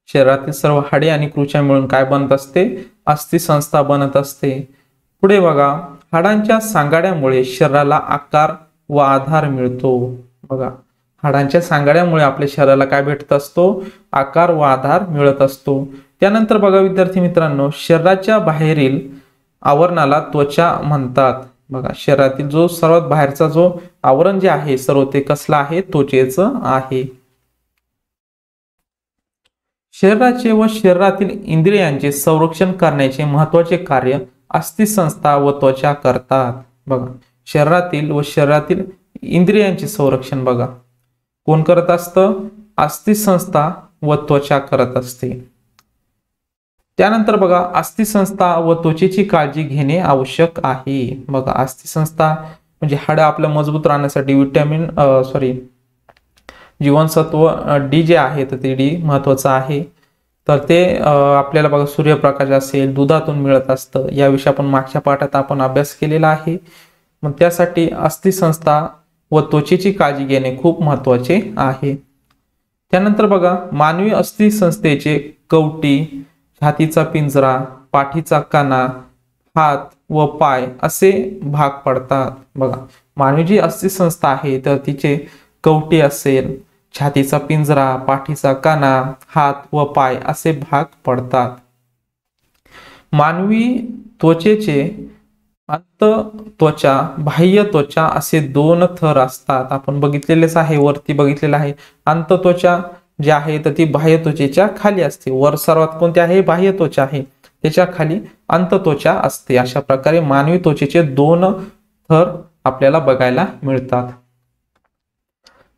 शरीरातील सर्व हाडे आणि कृच्या मिळून काय बनत असते, अस्थिसंस्था बनत असते. पुढे बघा हाडांच्या सांगाड्यामुळे शरीराला आकार व आधार मिळतो. बघा हाडांच्या सांगाड्यामुळे आपल्या शरीराला काय भेटत असतो, आकार व आधार मिळत असतो. त्यानंतर बघा विद्यार्थी मित्रांनो, शरीराच्या बाहेरील आवरणाला त्वचा म्हणतात. बघा शरीरातील जो सर्वात बाहेरचा जो आवरण जे आहे सर्व ते कसलं आहे, त्वचेचं आहे. शरीराचे व शरीरातील इंद्रियांचे संरक्षण करण्याचे महत्वाचे कार्य अस्थिसंस्था व त्वचा करतात. बघा, शरीरातील व शरीरातील इंद्रियांचे संरक्षण बघा कोण करत असतं? अस्थिसंस्था व त्वचा करत असते. त्यानंतर बघा, अस्थिसंस्था व त्वचेची काळजी घेणे आवश्यक आहे. बघा, अस्थिसंस्था म्हणजे हाडं आपलं मजबूत राहण्यासाठी जीवनसत्व डी जे आहे तर ते डी महत्वाचं आहे. तर ते आपल्याला बघा सूर्यप्रकाश असेल, दुधातून मिळत असतं. याविषयी आपण मागच्या पाठात आपण अभ्यास केलेला आहे. मग त्यासाठी अस्थिसंस्था व त्वचेची काळजी घेणे खूप महत्वाचे आहे. त्यानंतर बघा, मानवी अस्थिसंस्थेचे कवटी, छातीचा पिंजरा, पाठीचा कणा, हात व पाय असे भाग पडतात. बघा, मानवी जी अस्थिसंस्था आहे तर तिचे कवटी असेल, छातीचा पिंजरा, पाठीचा कणा, हात व पाय असे भाग पडतात. मानवी त्वचेचे अंत त्वचा, बाह्य त्वचा असे दोन थर असतात. आपण बघितलेलेच आहे, वरती बघितलेलं आहे. अंत त्वचा जी आहे तर ती बाह्य त्वचेच्या खाली असते. वर सर्वात कोणती आहे? बाह्य त्वचा आहे, त्याच्या खाली अंत त्वचा असते. अशा प्रकारे मानवी त्वचेचे दोन थर आपल्याला बघायला मिळतात.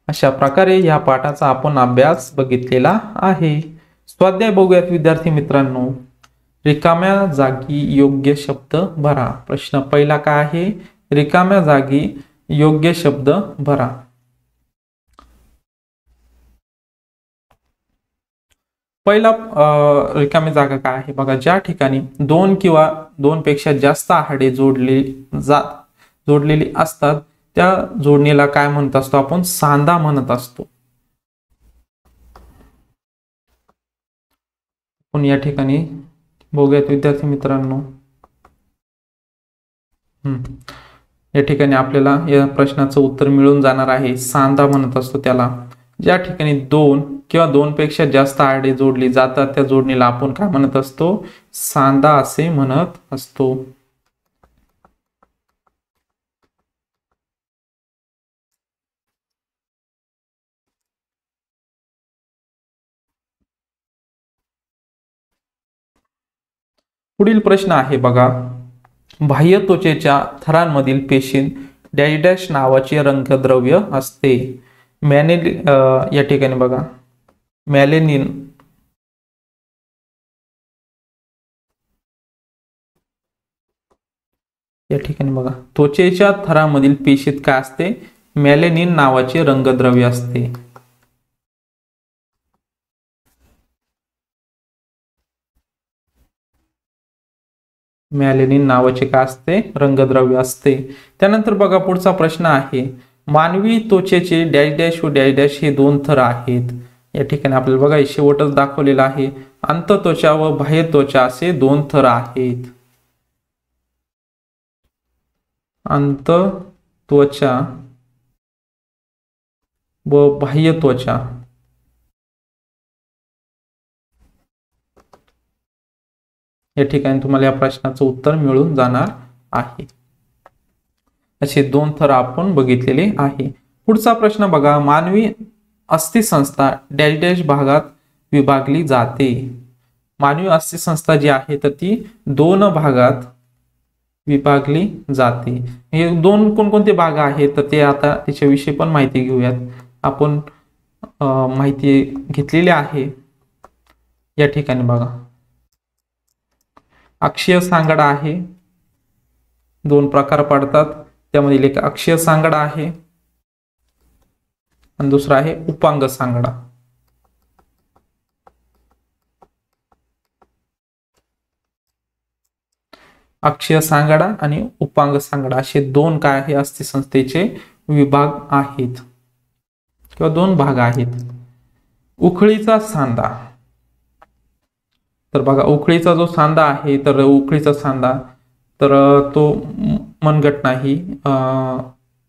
अशा प्रकारे या पाठाचा आपण अभ्यास बघितलेला आहे. स्वाध्याय बघूयात विद्यार्थी मित्रांनो. रिकाम्या जागी योग्य शब्द भरा. प्रश्न पहिला काय आहे? रिकाम्या जागी योग्य शब्द भरा. पहिला रिकामी जागा काय आहे? बघा, ज्या ठिकाणी दोन किंवा दोन पेक्षा जास्त हाडे जोडलेली असतात त्या जोडणीला काय म्हणत असतो आपण? सांधा म्हणत असतो. पण या ठिकाणी बघूयात विद्यार्थी मित्रांनो. या ठिकाणी आपल्याला या प्रश्नाचं उत्तर मिळून जाणार आहे. सांधा म्हणत असतो त्याला. ज्या ठिकाणी दोन किंवा दोन पेक्षा जास्त हाडे जोडली जातात त्या जोडणीला आपण काय म्हणत असतो? सांधा असे म्हणत असतो. पुढील प्रश्न आहे बघा, बाह्य त्वचेच्या थरांमधील पेशींत डॅश डॅश नावाचे रंगद्रव्य असते. या ठिकाणी बघा, मॅलेनिन या ठिकाणी बघा, त्वचेच्या थरामधील पेशीत काय असते? मॅलेनिन नावाचे रंगद्रव्य असते. मॅलेनिन नावाचे काय असते? रंगद्रव्य असते. त्यानंतर बघा, पुढचा प्रश्न आहे, मानवी त्वचेचे डॅश डॅश व डॅश डॅश हे दोन थर आहेत. या ठिकाणी आपल्याला बघा शेवटच दाखवलेला आहे. अंतत्वचा व बाह्य त्वचा असे दोन थर आहेत. अंतत्वचा व बाह्य त्वचा या ठिकाणी तुम्हाला या प्रश्नाचं उत्तर मिळून जाणार आहे. असे दोन थर आपण बघितलेले आहे. पुढचा प्रश्न बघा, मानवी अस्थिसंस्था डॅश डॅश भागात विभागली जाते. मानवी अस्थिसंस्था जी आहे तर ती दोन भागात विभागली जाते. हे दोन कोणकोणते भाग आहेत तर ते आता त्याच्याविषयी पण माहिती घेऊयात. आपण माहिती घेतलेली आहे. या ठिकाणी बघा, अक्षीय सांगाडा आहे. दोन प्रकार पडतात, त्यामधील एक अक्षीय सांगाडा आहे आणि दुसरा आहे उपांग सांगाडा. अक्षीय सांगाडा आणि उपांग सांगाडा असे दोन काय आहे अस्थिसंस्थेचे विभाग आहेत किंवा दोन भाग आहेत. उखळीचा सांधा. तर बघा, उखळीचा जो सांधा आहे तर उखळीचा सांधा तर तो मनगट नाही,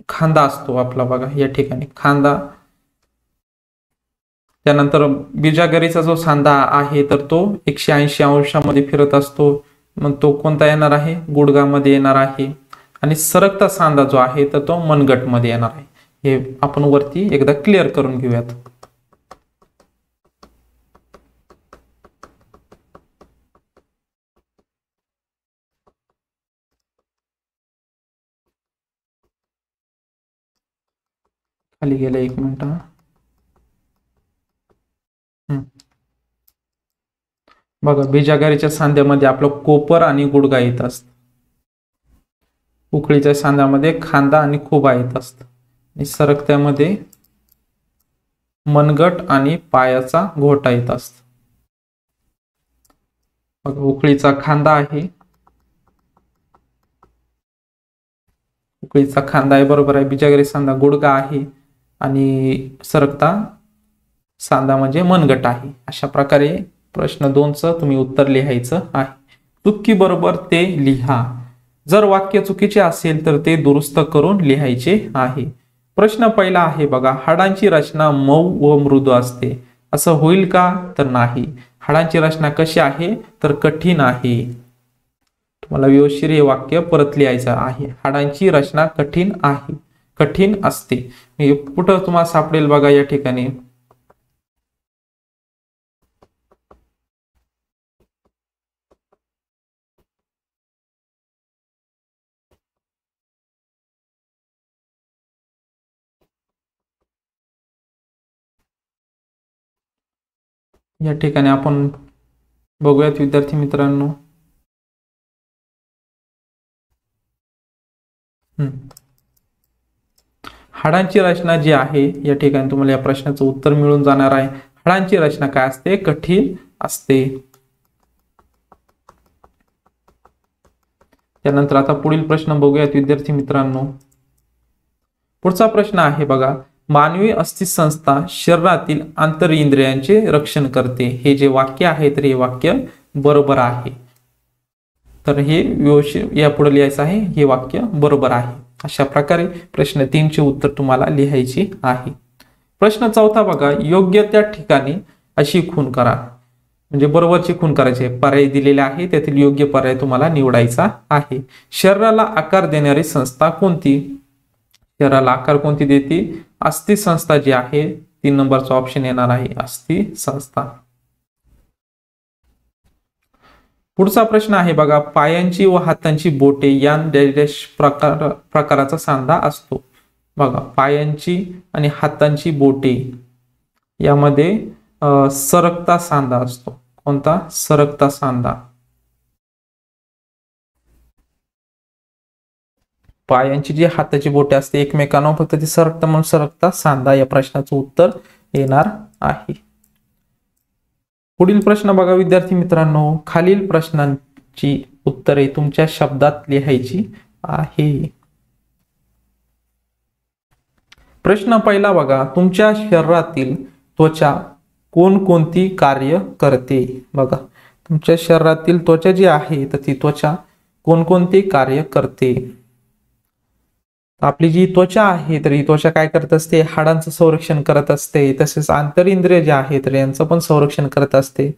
खांदा असतो आपला. बघा या ठिकाणी खांदा. त्यानंतर बिजागरीचा जो सांधा आहे तर तो 180 अंशामध्ये फिरत असतो. मग तो कोणता येणार आहे? गुडघामध्ये येणार आहे. आणि सरकता सांधा जो आहे तर तो मनगटमध्ये येणार आहे. हे आपण वरती एकदा क्लिअर करून घेऊयात. खाली गेलं, एक मिनिट. बघा, बिजागारीच्या सांध्यामध्ये आपलं कोपर आणि गुडघा येत असत. उकळीच्या सांध्यामध्ये खांदा आणि खोबा येत असत. आणि सरकत्यामध्ये मनगट आणि पायाचा घोटा येत असत. बघा, उकळीचा खांदा आहे, उकळीचा खांदा आहे, बरोबर आहे. बिजागरी सांधा गुडघा आहे आणि सरकता सांधा म्हणजे मनगट आहे. अशा प्रकारे प्रश्न 2चं तुम्ही उत्तर लिहायचं आहे. चुकी बरोबर ते लिहा. जर वाक्य चुकीचे असेल तर ते दुरुस्त करून लिहायचे आहे. प्रश्न पहिला आहे बघा, हाडांची रचना मऊ व मृदू असते, असं होईल का? तर नाही. हाडांची रचना कशी आहे? तर कठीण आहे. तुम्हाला व्यवस्थित हे वाक्य परत लिहायचं आहे. हाडांची रचना कठीण आहे, कठीण असते. कुठं तुम्हाला सापडेल बघा या ठिकाणी. या ठिकाणी आपण बघूयात विद्यार्थी मित्रांनो. हाडांची रचना जी आहे, या ठिकाणी तुम्हाला या प्रश्नाचं उत्तर मिळून जाणार आहे. हाडांची रचना काय असते? कठीण असते. त्यानंतर आता पुढील प्रश्न बघूयात विद्यार्थी मित्रांनो. पुढचा प्रश्न आहे बघा, मानवी अस्थिसंस्था शरीरातील आंतर इंद्रियांचे रक्षण करते. हे जे वाक्य आहे तर हे वाक्य बरोबर आहे. तर हे व्यवस्थित यापुढे लिहायचं आहे, हे वाक्य बरोबर आहे. अशा प्रकारे प्रश्न 3चे उत्तर तुम्हाला लिहायचे आहे. प्रश्न 4 बघा, योग्य त्या ठिकाणी अशी खूण करा. म्हणजे बरोबरची खूण करायची आहे. पर्याय दिलेले आहे, त्यातील योग्य पर्याय तुम्हाला निवडायचा आहे. शरीराला आकार देणारी संस्था कोणती? शरीराला आकार कोणती देते? अस्थि संस्था जी आहे, 3 नंबरचा ऑप्शन येणार आहे, अस्थि संस्था. पुढचा प्रश्न आहे बघा, पायांची व हातांची बोटे या प्रकाराचा सांधा असतो. बघा, पायांची आणि हातांची बोटे यामध्ये सरकता सांधा असतो. कोणता? सरकता सांधा. पायांची जी हाताची बोटे असते एकमेकांना फक्त ती सरकता म्हणून सरकता सांधा या प्रश्नाचं उत्तर येणार आहे. पुढील प्रश्न बघा विद्यार्थी मित्रांनो, खालील प्रश्नांची उत्तरे तुमच्या शब्दात लिहायची आहे. प्रश्न पहिला बघा, तुमच्या शरीरातील त्वचा कोणकोणती कार्य करते? बघा, तुमच्या शरीरातील त्वचा जी आहे तर ती त्वचा कोणकोणती कार्य करते? आपली जी त्वचा आहे तर ही त्वचा काय करत असते? हाडांचं संरक्षण करत असते. तसेच आंतरिंद्रिय जे आहे तर यांचं पण संरक्षण करत असते.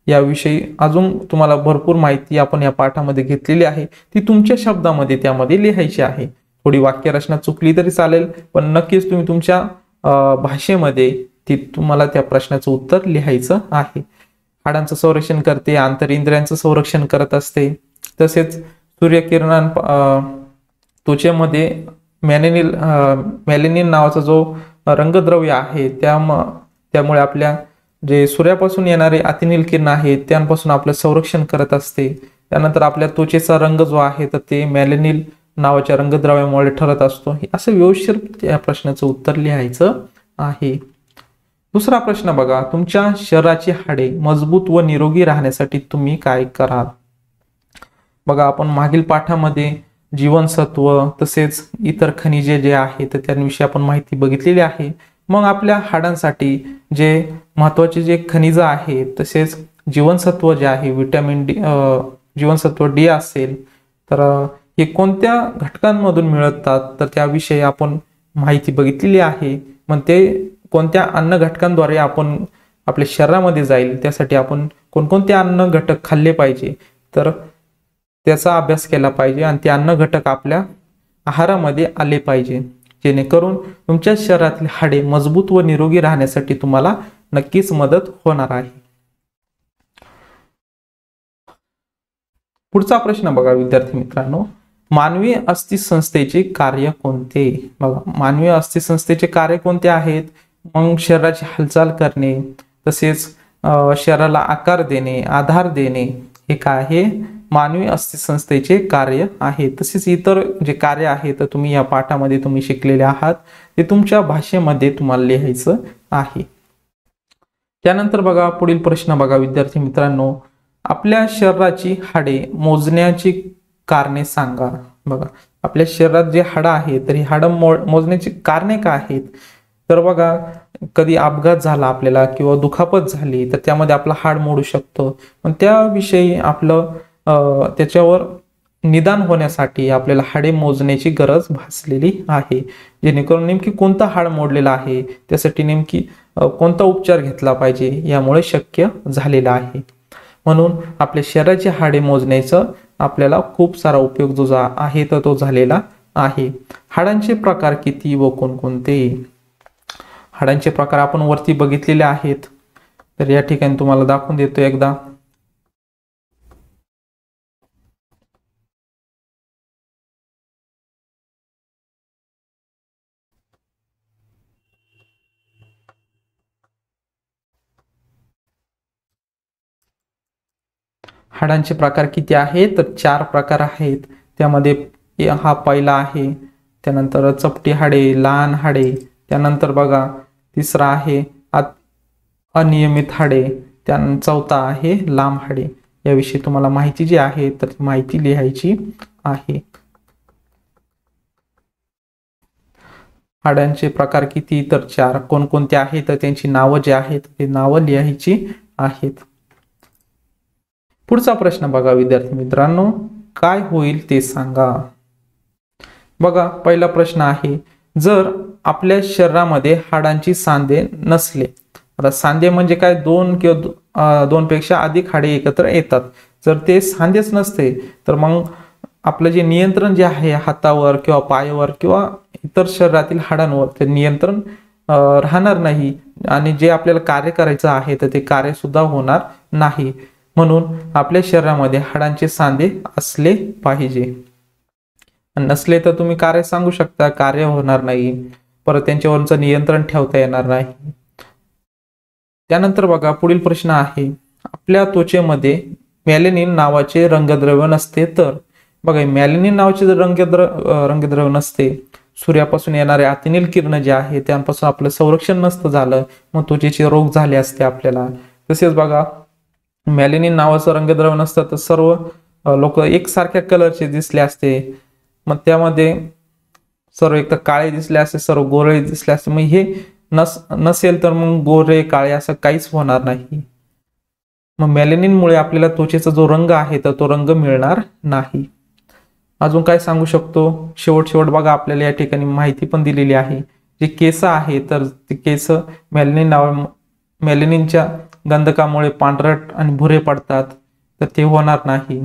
याविषयी अजून तुम्हाला भरपूर माहिती आपण या पाठामध्ये घेतलेली आहे, ती तुमच्या शब्दामध्ये त्यामध्ये लिहायची आहे. थोडी वाक्यरचना चुकली तरी चालेल, पण नक्कीच तुम्ही तुमच्या भाषेमध्ये ती तुम्हाला त्या प्रश्नाचं उत्तर लिहायचं आहे. हाडांचं संरक्षण करते, आंतरिंद्रियांचं संरक्षण करत असते. तसेच सूर्यकिरणां त्वचेमध्ये मेलॅनिन नावाचा जो रंगद्रव्य आहे त्यामुळे आपल्या जे सूर्यापासून येणारे अतिनील किरण आहेत त्यांपासून आपलं संरक्षण करत असते. त्यानंतर आपल्या त्वचेचा रंग जो आहे तर ते मेलॅनिन नावाच्या रंगद्रव्यामुळे ठरत असतो. असं व्यवस्थित या प्रश्नाचं उत्तर लिहायचं आहे. दुसरा प्रश्न बघा, तुमच्या शरीराची हाडे मजबूत व निरोगी राहण्यासाठी तुम्ही काय कराल? बघा, आपण मागील पाठामध्ये जीवनसत्व तसेच इतर खनिजे जे आहेत तर त्यांविषयी आपण माहिती बघितलेली आहे. मग आपल्या हाडांसाठी जे महत्वाचे जे खनिज आहेत तसेच जीवनसत्व जे आहे विटॅमिन डी, जीवनसत्व डी असेल तर हे कोणत्या घटकांमधून मिळतात तर त्याविषयी आपण माहिती बघितलेली आहे. मग ते कोणत्या अन्न घटकांद्वारे आपण आपल्या शरीरामध्ये जाईल त्यासाठी आपण कोणकोणते अन्न घटक खाल्ले पाहिजे तर त्याचा अभ्यास केला पाहिजे आणि ते अन्न घटक आपल्या आहारामध्ये आले पाहिजे, जेणेकरून तुमच्या शरीरातील हाडे मजबूत व निरोगी राहण्यासाठी तुम्हाला नक्कीच मदत होणार आहे. पुढचा प्रश्न बघा विद्यार्थी मित्रांनो, मानवी अस्थिसंस्थेचे कार्य कोणते? बघा, मानवी अस्थिसंस्थेचे कार्य कोणते आहेत? मग शरीराची हालचाल करणे, तसेच शरीराला आकार देणे, आधार देणे, हे काय आहे? मानवी अस्थिसंस्थेचे कार्य आहे. तसेच इतर जे कार्य आहे तर तुम्ही या पाठामध्ये तुम्ही शिकलेले आहात ते तुमच्या भाषेमध्ये तुम्हाला लिहायचं आहे. त्यानंतर बघा, पुढील प्रश्न बघा विद्यार्थी मित्रांनो, आपल्या शरीराची हाडे मोजण्याची कारणे सांगा. बघा, आपल्या शरीरात जे हाडं आहेत तर ही हाडं मोजण्याची कारणे काय आहेत? तर बघा, कधी अपघात झाला आपल्याला किंवा दुखापत झाली तर त्यामध्ये आपलं हाड मोडू शकतो. पण त्याविषयी आपलं त्याच्यावर निदान होण्यासाठी आपल्याला हाडे मोजण्याची गरज भासलेली आहे. जेणेकरून नेमकी कोणतं हाड मोडलेलं आहे, त्यासाठी नेमकी कोणता उपचार घेतला पाहिजे, यामुळे शक्य झालेलं आहे. म्हणून आपल्या शरीराची हाडे मोजण्याचं आपल्याला खूप सारा उपयोग जो आहे तर तो झालेला आहे. हाडांचे प्रकार किती व कोणकोणते? हाडांचे प्रकार आपण वरती बघितलेले आहेत, तर या ठिकाणी तुम्हाला दाखवून देतो एकदा. हाडांचे प्रकार किती आहेत? तर 4 प्रकार आहेत. त्यामध्ये हा पहिला आहे, त्यानंतर चपटी हाडे, लहान हाडे, त्यानंतर बघा तिसरा आहे अनियमित हाडे, त्यानंतर चौथा आहे लांब हाडे. याविषयी तुम्हाला माहिती जी आहे तर ती माहिती लिहायची आहे. हाडांचे प्रकार किती? तर 4. कोणकोणते आहेत तर त्यांची नावं जी आहेत ते नावं लिहायची आहेत. पुढचा प्रश्न बघा विद्यार्थी मित्रांनो, काय होईल ते सांगा. बघा, पहिला प्रश्न आहे, जर आपल्या शरीरामध्ये हाडांची सांधे नसले, आता सांधे म्हणजे काय? 2 किंवा 2 पेक्षा अधिक हाडे एकत्र येतात. जर ते सांधेच नसते तर मग आपलं जे नियंत्रण जे आहे हातावर किंवा पायावर किंवा इतर शरीरातील हाडांवर ते नियंत्रण राहणार नाही, आणि जे आपल्याला कार्य करायचं आहे तर ते कार्य सुद्धा होणार नाही. म्हणून आपल्या शरीरामध्ये हाडांचे सांधे असले पाहिजे. नसले तर तुम्ही कार्य सांगू शकता, कार्य होणार नाही, परत त्यांच्यावरचं नियंत्रण ठेवता येणार नाही. त्यानंतर बघा, पुढील प्रश्न आहे, आपल्या त्वचेमध्ये मेलॅनिन नावाचे रंगद्रव्य नसते तर? बघा, मेलॅनिन नावाचे जर रंगद्रव्य नसते, सूर्यापासून येणारे अतिनील किरण जे आहे त्यांपासून आपलं संरक्षण नसतं झालं, मग त्वचेचे रोग झाले असते आपल्याला. तसेच बघा, मेलॅनिन नावाचं रंगद्रव्य नसतं तर सर्व लोक एकसारख्या कलरचे दिसले असते. मग त्यामध्ये सर्व एक तर काळे दिसले असते, सर्व गोरे दिसले असते. मग हे नसेल तर मग गोरे काळे असं काहीच होणार नाही. मग मेलॅनिनमुळे आपल्याला त्वचेचा जो रंग आहे तर तो रंग मिळणार नाही. अजून काय सांगू शकतो? शेवट बघा, आपल्याला या ठिकाणी माहिती पण दिलेली आहे. जे केस आहे तर ते केस मेलॅनिनच्या गंधकामुळे पांढरट आणि भुरे पडतात, तर ते होणार नाही.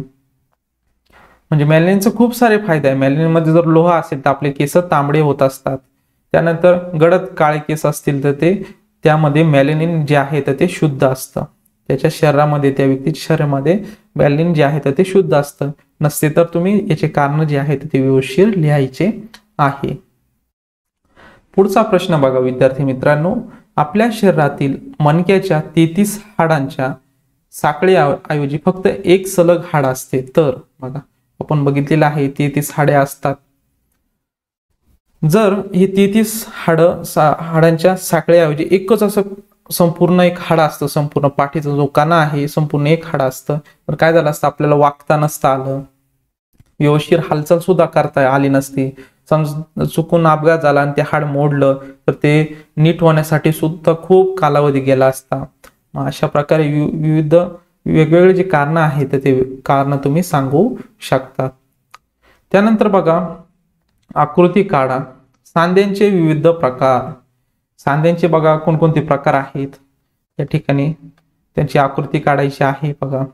म्हणजे मेलॅनिनचे खूप सारे फायदे आहे. मेलॅनिनमध्ये जर लोह असेल तर आपले केस तांबडे होत असतात. त्यानंतर गडद काळे केस असतील तर त्यामध्ये मेलॅनिन जे आहे तर ते शुद्ध असतं. त्याच्या शरीरामध्ये, त्या व्यक्तीच्या शरीरामध्ये मेलॅनिन जे आहे तर ते शुद्ध असतं. नसते तर तुम्ही याचे कारण जे आहे ते व्यवस्थित लिहायचे आहे. पुढचा प्रश्न बघा विद्यार्थी मित्रांनो, आपल्या शरीरातील मणक्याच्या 33 हाडांच्या साखळीऐवजी फक्त एक सलग हाड असते तर? बघा, आपण बघितलेलं आहे 33 हाडे असतात. जर ही 33 हाडांच्या साखळीऐवजी एकच असं संपूर्ण एक हाड असतं, संपूर्ण पाठीचा जो काना आहे संपूर्ण एक हाड असतं, तर काय झालं असतं? आपल्याला वागता नसतं आलं, व्यवस्थित हालचाल सुद्धा करता आली नसती. चुकून अपघात झाला आणि ते हाड मोडलं तर ते नीट होण्यासाठी सुद्धा खूप कालावधी गेला असता. अशा प्रकारे विविध वेगवेगळे जे कारण आहेत ते कारण तुम्ही सांगू शकता. त्यानंतर बघा, आकृती काढा. सांध्यांचे विविध प्रकार. सांध्यांचे बघा कोणकोणते प्रकार आहेत, या ठिकाणी त्यांची आकृती काढायची आहे. बघा,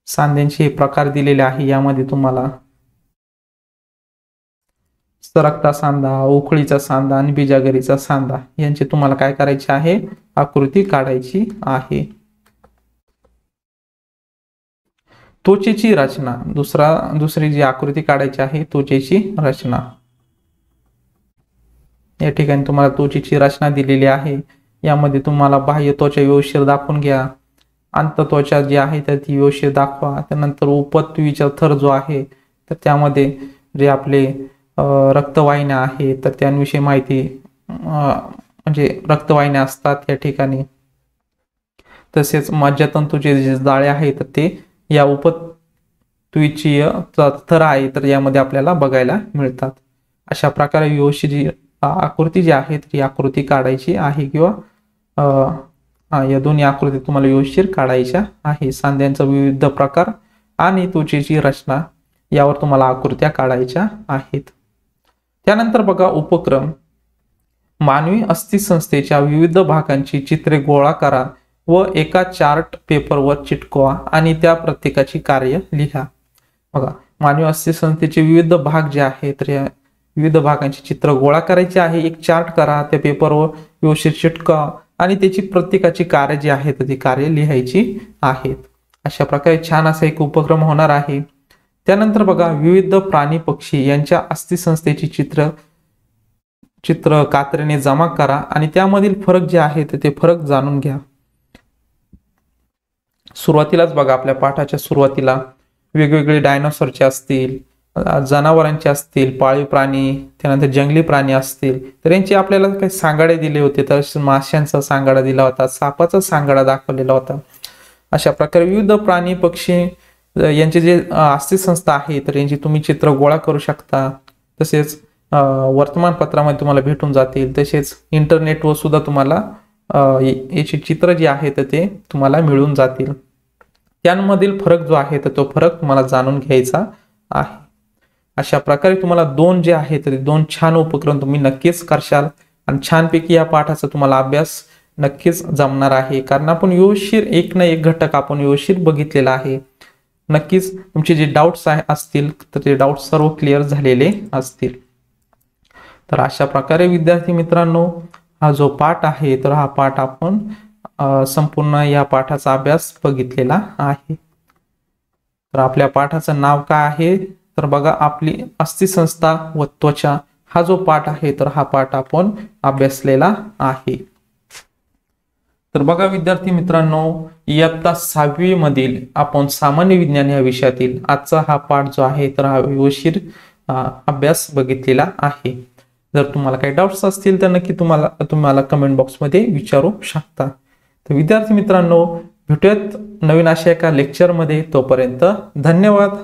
सांध्यांचे हे प्रकार दिलेले आहे. यामध्ये तुम्हाला सरकता सांधा, उखळीचा सांधा आणि बिजागरीचा सांधा यांची तुम्हाला काय करायचे आहे? आकृती काढायची आहे. त्वचेची रचना, दुसरी जी आकृती काढायची आहे त्वचेची रचना. या ठिकाणी तुम्हाला त्वचेची रचना दिलेली आहे. यामध्ये तुम्हाला बाह्य त्वचा व्यवस्थित दाखवून घ्या, अंत त्वचा जी आहे तर ती व्यवस्थित दाखवा. त्यानंतर उपत्वीचा थर जो आहे तर त्यामध्ये जे आपले रक्तवाहिन्या आहे तर त्यांविषयी माहिती, म्हणजे रक्तवाहिन्या असतात या ठिकाणी. तसेच मज्जातंतूचे जे जाळे आहे तर ते या उपत्वीचीय थर आहे तर यामध्ये आपल्याला बघायला मिळतात. अशा प्रकारे व्यवस्थित जी आकृती जी आहे ती आकृती काढायची आहे, किंवा या दोन्ही आकृती तुम्हाला व्यवस्थित काढायच्या आहे. सांध्यांचा विविध प्रकार आणि त्वचेची रचना यावर तुम्हाला आकृत्या काढायच्या आहेत. त्यानंतर बघा उपक्रम. मानवी अस्थिसंस्थेच्या विविध भागांची चित्रे गोळा करा व एका चार्ट पेपरवर चिटकवा आणि त्या प्रत्येकाची कार्य लिहा. बघा, मानवी अस्थिसंस्थेचे विविध भाग जे आहेत तर या विविध भागांची चित्र गोळा करायची आहे, एक चार्ट करा, त्या पेपरवर व्यवस्थित चिटकवा आणि त्याची प्रत्येकाची कार्य जी आहेत ती कार्य लिहायची आहेत. अशा प्रकारे छान असा एक उपक्रम होणार आहे. त्यानंतर बघा, विविध प्राणी पक्षी यांच्या अस्थिसंस्थेची चित्र कात्रीने जमा करा आणि त्यामधील फरक जे आहेत ते फरक जाणून घ्या. सुरुवातीलाच बघा, आपल्या पाठाच्या सुरुवातीला वेगवेगळे डायनोसॉरचे असतील, जनावरांचे असतील, पाळीव प्राणी, त्यानंतर जंगली प्राणी असतील तर यांचे आपल्याला काही सांगाडे दिले होते. तर माशांचा सांगाडा दिला होता, सापाचा सांगाडा दाखवलेला होता. अशा प्रकारे विविध प्राणी पक्षी यांचे जे अस्थिसंस्था आहे तर यांची तुम्ही चित्र गोळा करू शकता. तसेच वर्तमानपत्रामध्ये तुम्हाला भेटून जातील. तसेच इंटरनेटवर सुद्धा तुम्हाला याची चित्र जी आहेत ते तुम्हाला मिळून जातील. त्यांमधील फरक जो आहे तर तो फरक तुम्हाला जाणून घ्यायचा आहे. अशा प्रकारे तुम्हाला दोन जे आहेत ते दोन छान उपक्रम तुम्ही नक्कीच करशाल आणि छानपैकी या पाठाचा तुम्हाला अभ्यास नक्कीच जमणार आहे. कारण आपण व्यवस्थित एक ना एक घटक आपण व्यवस्थित बघितलेला आहे. नक्कीच तुमचे जे डाऊट्स असतील तर ते डाऊट्स सर्व क्लिअर झालेले असतील. तर अशा प्रकारे विद्यार्थी मित्रांनो, हा जो पाठ आहे तर हा पाठ आपण संपूर्ण या पाठाचा अभ्यास बघितलेला आहे. तर आपल्या पाठाचं नाव काय आहे तर बघा, आपली अस्थिसंस्था व त्वचा हा जो पाठ आहे तर हा पाठ आपण अभ्यासलेला आहे. तर बघा विद्यार्थी मित्रांनो, इयत्ता 6वी मधील आपण सामान्य विज्ञान या विषयातील आजचा हा पाठ जो आहे तर हा व्यवस्थित अभ्यास बघितलेला आहे. जर तुम्हाला काही डाऊट्स असतील तर नक्की तुम्हाला कमेंट बॉक्समध्ये विचारू शकता. तर विद्यार्थी मित्रांनो, भेटूयात नवीन अशा एका लेक्चरमध्ये. तोपर्यंत धन्यवाद.